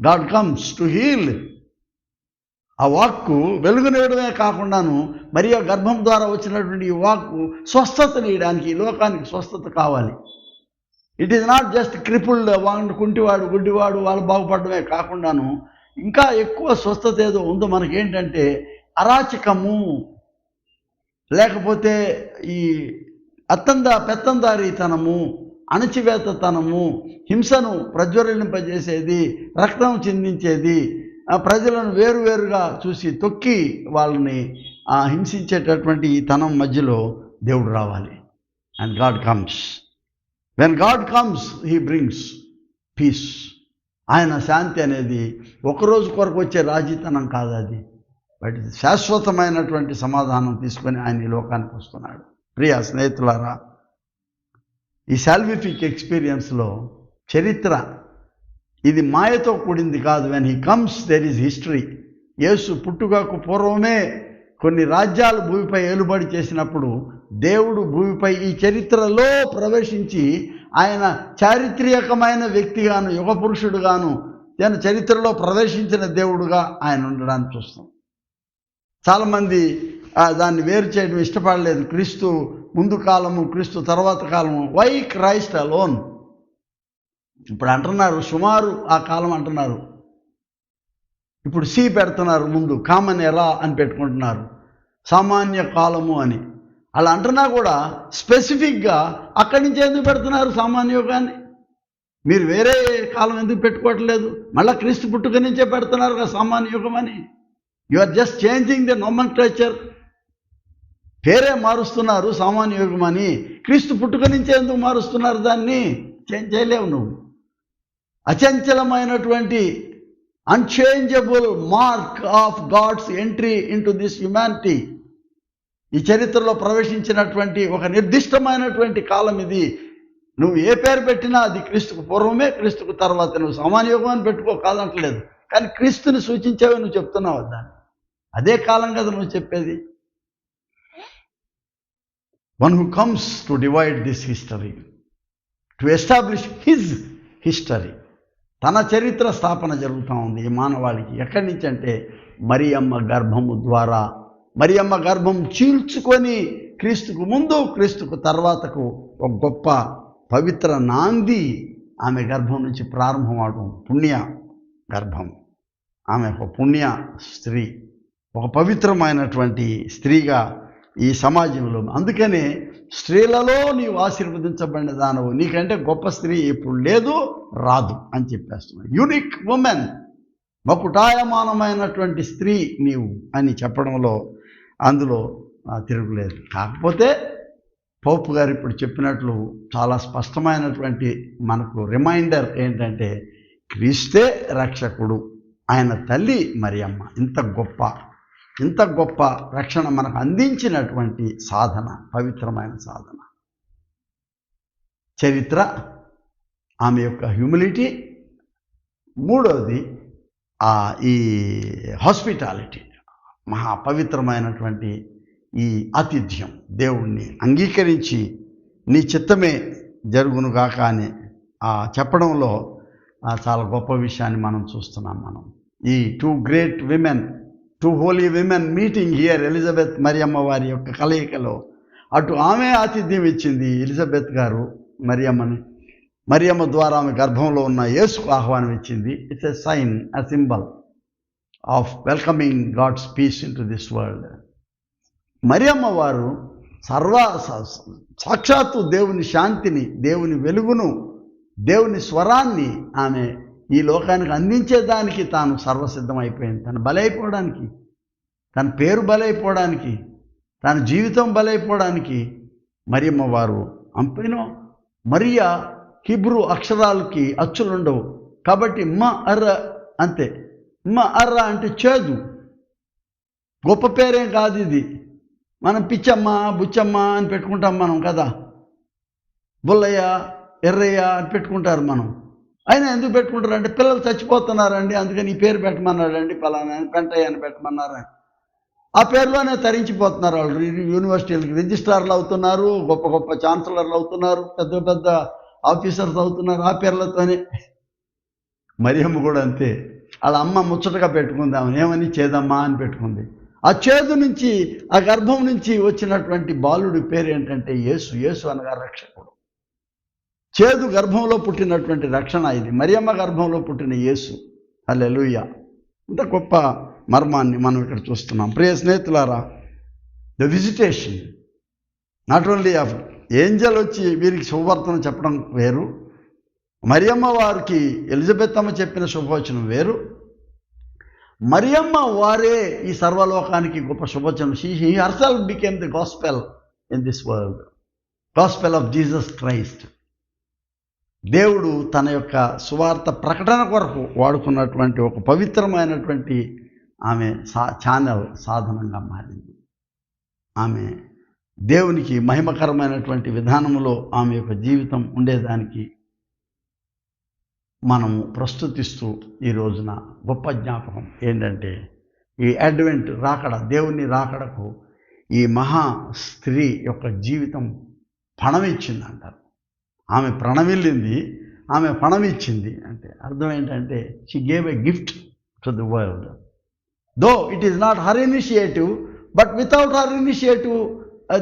Speaker 1: God comes to heal. ఆ వాక్కు వెలుగునివ్వడమే కాకుండాను మరి ఆ గర్భం ద్వారా వచ్చినటువంటి ఈ వాక్కు స్వస్థతనియడానికి, ఈ లోకానికి స్వస్థత కావాలి. It is not just crippled, కుంటివాడు గుడ్డివాడు వాళ్ళు బాగుపడమే కాకుండాను ఇంకా ఎక్కువ స్వస్థత ఏదో ఉందో మనకేంటంటే అరాచకము, లేకపోతే ఈ పెత్తందారీతనము, అణచివేతతనము, హింసను ప్రజ్వలింపజేసేది, రక్తం చిందించేది, ప్రజలను వేరువేరుగా చూసి తొక్కి వాళ్ళని హింసించేటటువంటి ఈ తనం మధ్యలో దేవుడు రావాలి. And God comes. When God comes he brings peace. ఆయన శాంతి అనేది ఒకరోజు కొరకు వచ్చే రాజీతనం కాదు అది, బట్ శాశ్వతమైనటువంటి సమాధానం తీసుకొని ఆయన ఈ లోకానికి వస్తున్నాడు. ప్రియ స్నేహితులారా, ఈ సాల్విఫిక్ ఎక్స్పీరియన్స్లో చరిత్ర ఇది మాయతో కూడింది కాదు. When he comes there is history. యేసు పుట్టుకకు పూర్వమే కొన్ని రాజ్యాలు భూమిపై ఏలుబడి చేసినప్పుడు దేవుడు భూమిపై ఈ చరిత్రలో ప్రవేశించి ఆయన చారిత్రకమైన వ్యక్తిగాను, యుగ పురుషుడుగాను తన చరిత్రలో ప్రవేశించిన దేవుడుగా ఆయన ఉండడాన్ని చూస్తాం. చాలామంది దాన్ని వేరు చేయడం ఇష్టపడలేదు. క్రీస్తు ముందు కాలము, క్రీస్తు తర్వాత కాలము. Why Christ alone? ఇప్పుడు అంటున్నారు, సుమారు ఆ కాలం అంటున్నారు. ఇప్పుడు సి పెడుతున్నారు ముందు, కామన్ ఎరా అని పెట్టుకుంటున్నారు, సామాన్య కాలము అని. అలా అంటున్నా కూడా స్పెసిఫిక్గా అక్కడి నుంచి ఎందుకు పెడుతున్నారు సామాన్య యుగాన్ని? మీరు వేరే కాలం ఎందుకు పెట్టుకోవట్లేదు? మళ్ళీ క్రీస్తు పుట్టుక నుంచే పెడుతున్నారు కదా సామాన్య యుగం అని. You are just changing the nomenclature. పేరే మారుస్తున్నారు సామాన్య యుగం అని. క్రీస్తు పుట్టుక నుంచే ఎందుకు మారుస్తున్నారు దాన్ని? చేంజ్ చేయలేవు నువ్వు. అచంచలమైనటువంటి unchangeable mark of God's entry into this humanity. ఈ చరిత్రలో ప్రవేశించినటువంటి ఒక నిర్దిష్టమైనటువంటి కాలం ఇది. నువ్వు ఏ పేరు పెట్టినా అది క్రీస్తుకు పూర్వమే, క్రీస్తుకు తర్వాత. నువ్వు సామాన్య యుగం అని పెట్టుకో, కాదంటలేదు. కానీ క్రీస్తుని సూచించేవి నువ్వు చెప్తున్నావు దాన్ని. అదే కాలం కదా నువ్వు చెప్పేది. One who comes to divide this history, to establish his history. తన చరిత్ర స్థాపన జరుగుతూ ఉంది ఈ మానవాళికి. ఎక్కడి నుంచి అంటే మరియమ్మ గర్భము ద్వారా. మరియమ్మ గర్భం చీల్చుకొని క్రీస్తుకు ముందు, క్రీస్తుకు తర్వాతకు ఒక గొప్ప పవిత్ర నాంది ఆమె గర్భం నుంచి ప్రారంభం అవడం. పుణ్య గర్భం. ఆమె ఒక పుణ్య స్త్రీ, ఒక పవిత్రమైనటువంటి స్త్రీగా ఈ సమాజంలో. అందుకనే స్త్రీలలో నీవు ఆశీర్వదించబడిన దానవు, నీకంటే గొప్ప స్త్రీ ఇప్పుడు లేదు, రాదు అని చెప్పేస్తున్నావు. యూనిక్ ఉమెన్, మకుటాయమానమైనటువంటి స్త్రీ నీవు అని చెప్పడంలో అందులో తిరుగులేదు. కాకపోతే పోపు గారు ఇప్పుడు చెప్పినట్లు చాలా స్పష్టమైనటువంటి మనకు రిమైండర్ ఏంటంటే క్రీస్తే రక్షకుడు, ఆయన తల్లి మరియమ్మ ఇంత గొప్ప రక్షణ మనకు అందించినటువంటి సాధన, పవిత్రమైన సాధన. చరిత్ర, ఆమె యొక్క హ్యూమిలిటీ. మూడవది ఈ హాస్పిటాలిటీ, మహాపవిత్రమైనటువంటి ఈ ఆతిథ్యం. దేవుణ్ణి అంగీకరించి నీ చిత్తమే జరుగునుగాక అని చెప్పడంలో చాలా గొప్ప విషయాన్ని మనం చూస్తున్నాం. ఈ two great women, two holy women meeting here, Elizabeth Mariyamma వారి యొక్క కలయికలో అటు ఆమె ఆతిథ్యం ఇచ్చింది ఎలిజబెత్ గారు మరియమ్మని, మరియమ్మ ద్వారా ఆమె గర్భంలో ఉన్న యేసుకు ఆహ్వానం ఇచ్చింది. It's a sign, a symbol of welcoming God's peace into this world. Mariyamma వారు సాక్షాత్తు దేవుని శాంతిని, దేవుని వెలుగును, దేవుని స్వరాన్ని ఆమె ఈ లోకానికి అందించేదానికి తాను సర్వసిద్ధమైపోయింది. తను బలైపోవడానికి, తన పేరు బలైపోవడానికి, తన జీవితం బలైపోవడానికి మరియమ్మ వారు అంపేనో. మరియా హిబ్రూ అక్షరాలకి అచ్చులుండవు కాబట్టి మ అర్ర అంతే. మ అర్ర అంటే చేదు, గొప్ప పేరేం కాదు ఇది. మనం పిచ్చమ్మ, బుచ్చమ్మ అని పెట్టుకుంటాం మనం కదా, బుల్లయ్య, ఎర్రయ్య అని పెట్టుకుంటారు మనం. అయినా ఎందుకు పెట్టుకుంటారు అంటే పిల్లలు చచ్చిపోతున్నారండి, అందుకని ఈ పేరు పెట్టమన్నాడండి, పలానా అని, పెంటయ్య అని పెట్టమన్నారని. ఆ పేరులోనే తరించిపోతున్నారు వాళ్ళు. యూనివర్సిటీలకు రిజిస్ట్రార్లు అవుతున్నారు, గొప్ప గొప్ప ఛాన్సలర్లు అవుతున్నారు, పెద్ద పెద్ద ఆఫీసర్స్ అవుతున్నారు ఆ పేర్లతోనే. మరియమ్మ కూడా అంతే. వాళ్ళ అమ్మ ముచ్చటగా పెట్టుకుంది, ఆమె ఏమని చేదమ్మా అని పెట్టుకుంది. ఆ చేదు నుంచి, ఆ గర్భం నుంచి వచ్చినటువంటి బాలుడి పేరు ఏంటంటే యేసు. యేసు అనగా రక్షకుడు. చేదు గర్భంలో పుట్టినటువంటి రక్షణ ఇది. మరియమ్మ గర్భంలో పుట్టిన యేసు. హల్లెలూయా. ఇంత గొప్ప మర్మాన్ని మనం ఇక్కడ చూస్తున్నాం. ప్రియ స్నేహితులారా, the visitation not only of Angel వచ్చి వీరికి శుభవార్తను చెప్పడం వేరు, మరియమ్మ వారికి ఎలిజబెత్ అమ్మ చెప్పిన శుభవచనం వేరు. మరియమ్మ వారే ఈ సర్వలోకానికి గొప్ప శుభవచనం. She herself became the gospel in this world, gospel of Jesus Christ. దేవుడు తన యొక్క సువార్త ప్రకటన కొరకు వాడుకున్నటువంటి ఒక పవిత్రమైనటువంటి ఆమె ఛానల్, సాధనంగా మారింది. ఆమె దేవునికి మహిమకరమైనటువంటి విధానంలో ఆమె యొక్క జీవితం ఉండేదానికి మనము ప్రస్తుతిస్తూ ఈ రోజున గొప్ప జ్ఞాపకం ఏంటంటే ఈ అడ్వెంట్ రాకడ, దేవుని రాకడకు ఈ మహా స్త్రీ యొక్క జీవితం పణమిచ్చిందంటారు. ఆమె ప్రణమిల్లింది, ఆమె పణం ఇచ్చింది అంటే అర్థం ఏంటంటే she gave a gift to the world. Though it is not her initiative, but without her initiative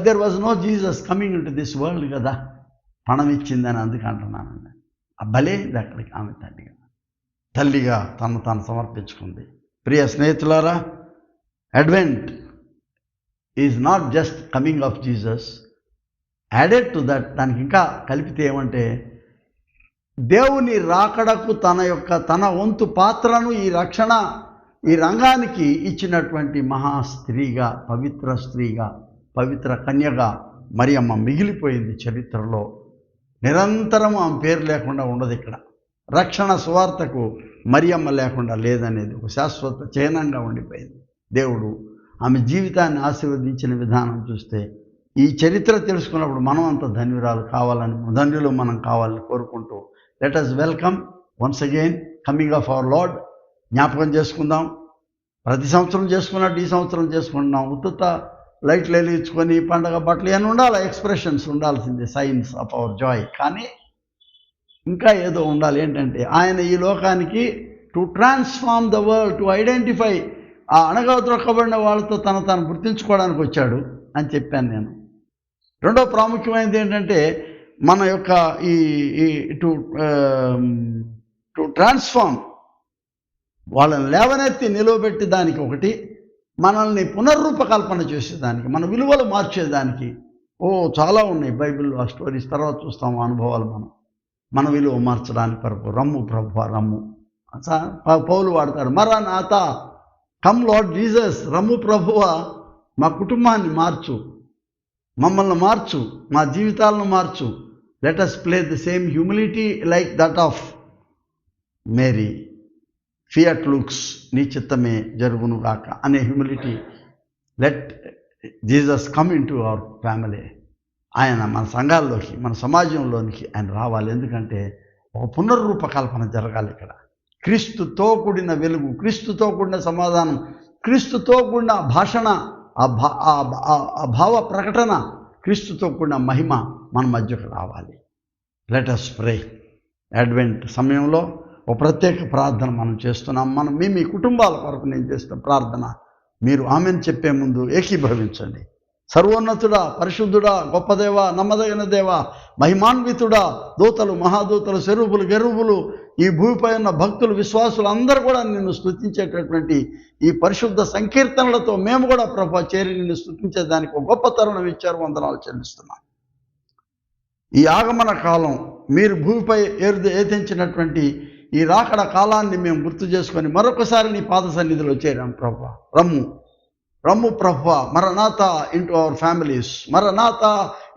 Speaker 1: there was no Jesus coming into this world కదా. పణం ఇచ్చిందని అందుకు అంటున్నానండి. భలేంది అక్కడికి ఆమె తల్లిగా తను సమర్పించుకుంది. ప్రియ స్నేహితులారా, advent is not just coming of Jesus, added to that, దానికి ఇంకా కలిపితే ఏమంటే దేవుని రాకడకు తన వంతు పాత్రను ఈ రక్షణ ఈ రంగానికి ఇచ్చినటువంటి మహాస్త్రీగా, పవిత్ర స్త్రీగా, పవిత్ర కన్యగా మరియమ్మ మిగిలిపోయింది చరిత్రలో. నిరంతరం ఆమె పేరు లేకుండా ఉండదు. ఇక్కడ రక్షణ సువార్తకు మరియమ్మ లేకుండా లేదనేది ఒక శాశ్వత చిహ్నంగా ఉండిపోయింది. దేవుడు ఆమె జీవితాన్ని ఆశీర్వదించిన విధానం చూస్తే ఈ చరిత్ర తెలుసుకున్నప్పుడు మనం అంత ధన్యులు మనం కావాలని కోరుకుంటూ let us welcome once again coming of our Lord. జ్ఞాపకం చేసుకుందాం. ప్రతి సంవత్సరం చేసుకున్నట్టు ఈ సంవత్సరం చేసుకుంటున్నాం. ఉత్తుత లైట్లు వెలిగించుకొని పండగ బట్టలు ఇవన్నీ ఉండాలి, ఎక్స్ప్రెషన్స్ ఉండాల్సిందే, సైన్స్ ఆఫ్ అవర్ జాయ్. కానీ ఇంకా ఏదో ఉండాలి. ఏంటంటే ఆయన ఈ లోకానికి to transform the world, to identify, ఆ అణగద్రొక్కబడిన వాళ్ళతో తాను గుర్తించుకోవడానికి వచ్చాడు అని చెప్పాను నేను. రెండో ప్రాముఖ్యమైనది ఏంటంటే మన యొక్క ఈ టు ట్రాన్స్ఫార్మ్, వాళ్ళని లేవనెత్తి నిలవబెట్టి దానికి ఒకటి, మనల్ని పునర్రూపకల్పన చేసేదానికి, మన విలువలు మార్చేదానికి చాలా ఉన్నాయి బైబిల్లో. ఆ స్టోరీస్ తర్వాత చూస్తాము, అనుభవాలు. మన విలువ మార్చడానికి కొరకు రమ్ము ప్రభువా రమ్ము. పౌలు వాడతాడు, మరనాథ, కమ్ లార్డ్ జీసస్, రమ్ము ప్రభువా, మా కుటుంబాన్ని మార్చు, మమ్మల్ని మార్చు, మా జీవితాలను మార్చు. Let us play the same humility like that of Mary. ఫియట్ లూక్స్, నీ చిత్తమే జరుగును గాక అనే humility. Let Jesus come into our family. ఆయన మన సంఘాల్లోకి, మన సమాజంలోనికి ఆయన రావాలి. ఎందుకంటే ఒక పునర్రూపకల్పన జరగాలి ఇక్కడ. క్రీస్తుతో కూడిన వెలుగు, క్రీస్తుతో కూడిన సమాధానం, క్రీస్తుతో కూడిన భాషణ, ఆ భావ ప్రకటన, క్రీస్తుతో కూడిన మహిమ మన మధ్యకు రావాలి. లెట్ us ప్రే. అడ్వెంట్ సమయంలో ఒక ప్రత్యేక ప్రార్థన మనం చేస్తున్నాం. మీ కుటుంబాల కొరకు నేను చేస్తున్న ప్రార్థన మీరు ఆమెను చెప్పే ముందు ఏకీభవించండి. సర్వోన్నతుడా, పరిశుద్ధుడా, గొప్ప దేవ, నమ్మదగిన దేవ, మహిమాన్వితుడా, దూతలు, మహాదూతలు, శరూపులు, గెరూపులు, ఈ భూమిపై ఉన్న భక్తులు, విశ్వాసులు అందరూ కూడా నిన్ను స్తుతించేటటువంటి ఈ పరిశుద్ధ సంకీర్తనలతో మేము కూడా ప్రభువా చేరి నిన్ను స్తుతించేదానికి ఒక గొప్ప తరుణం ఇచ్చారు. వందనాలు చెల్లిస్తున్నాం. ఈ ఆగమన కాలం మీరు భూమిపై ఏతించినటువంటి ఈ రాకడ కాలాన్ని మేము గుర్తు చేసుకొని మరొకసారి నీ పాద సన్నిధిలో చేరాం ప్రభువా. రమ్ము ప్రభువా, మరనాథ ఇంటూ అవర్ ఫ్యామిలీస్, మరనాథ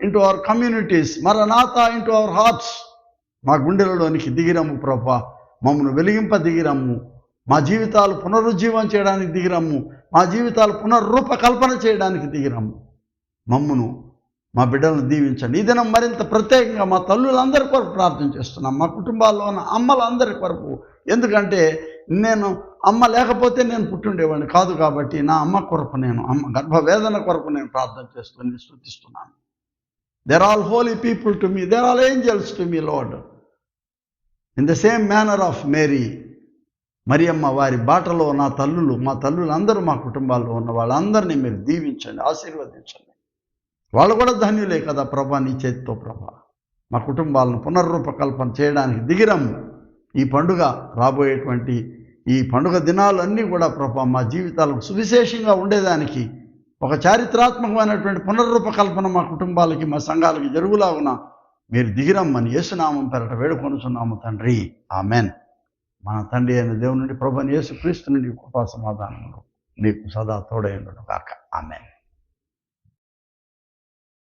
Speaker 1: ఇంటూ అవర్ కమ్యూనిటీస్, మరనాథ ఇంటూ అవర్ హార్ట్స్. మా గుండెలలోనికి దిగిరమ్ము ప్రభువా, మమ్మల్ని వెలిగింప దిగిరమ్ము, మా జీవితాలు పునరుజ్జీవం చేయడానికి దిగిరమ్ము, మా జీవితాలు పునర్రూపకల్పన చేయడానికి దిగిరమ్ము. మమ్మును, మా బిడ్డలను దీవించండి. ఈ దినం మరింత ప్రత్యేకంగా మా తల్లులందరి కొరకు ప్రార్థన చేస్తున్నాం, మా కుటుంబాల్లో ఉన్న అమ్మలందరి కొరకు. ఎందుకంటే నేను అమ్మ లేకపోతే నేను పుట్టుండేవాడిని కాదు. కాబట్టి నా అమ్మ కొరకు, అమ్మ గర్భవేదన కొరకు నేను ప్రార్థన చేస్తూ స్తుతిస్తున్నాను. They're all holy people to me. They're all angels to me, Lord. In the same manner of Mary, Mariyamma వారి బాటలో మా తల్లులందరూ మా కుటుంబాల్లో ఉన్న వాళ్ళందరినీ మీరు దీవించండి, ఆశీర్వదించండి. వాళ్ళు కూడా ధన్యులే కదా ప్రభా, నీ చేతితో ప్రభా. మా కుటుంబాలను పునర్రూపకల్పన చేయడానికి దిగిరమ్ము. ఈ పండుగ రాబోయేటువంటి ఈ పండుగ దినాలన్నీ కూడా ప్రభా మా జీవితాలకు సువిశేషంగా ఉండేదానికి ఒక చారిత్రాత్మకమైనటువంటి పునర్రూపకల్పన మా కుటుంబాలకి, మా సంఘాలకి జరుగులాగున మీరు దిగిరమ్మని యేసునామం పేరట వేడుకొనుచున్నాము తండ్రి, ఆమెన్. మన తండ్రి అయిన దేవుని నుండి ప్రభువైన యేసుక్రీస్తు నుండి కృపా సమాధానములు నీకు సదా తోడై ఉండును గాక, ఆమెన్.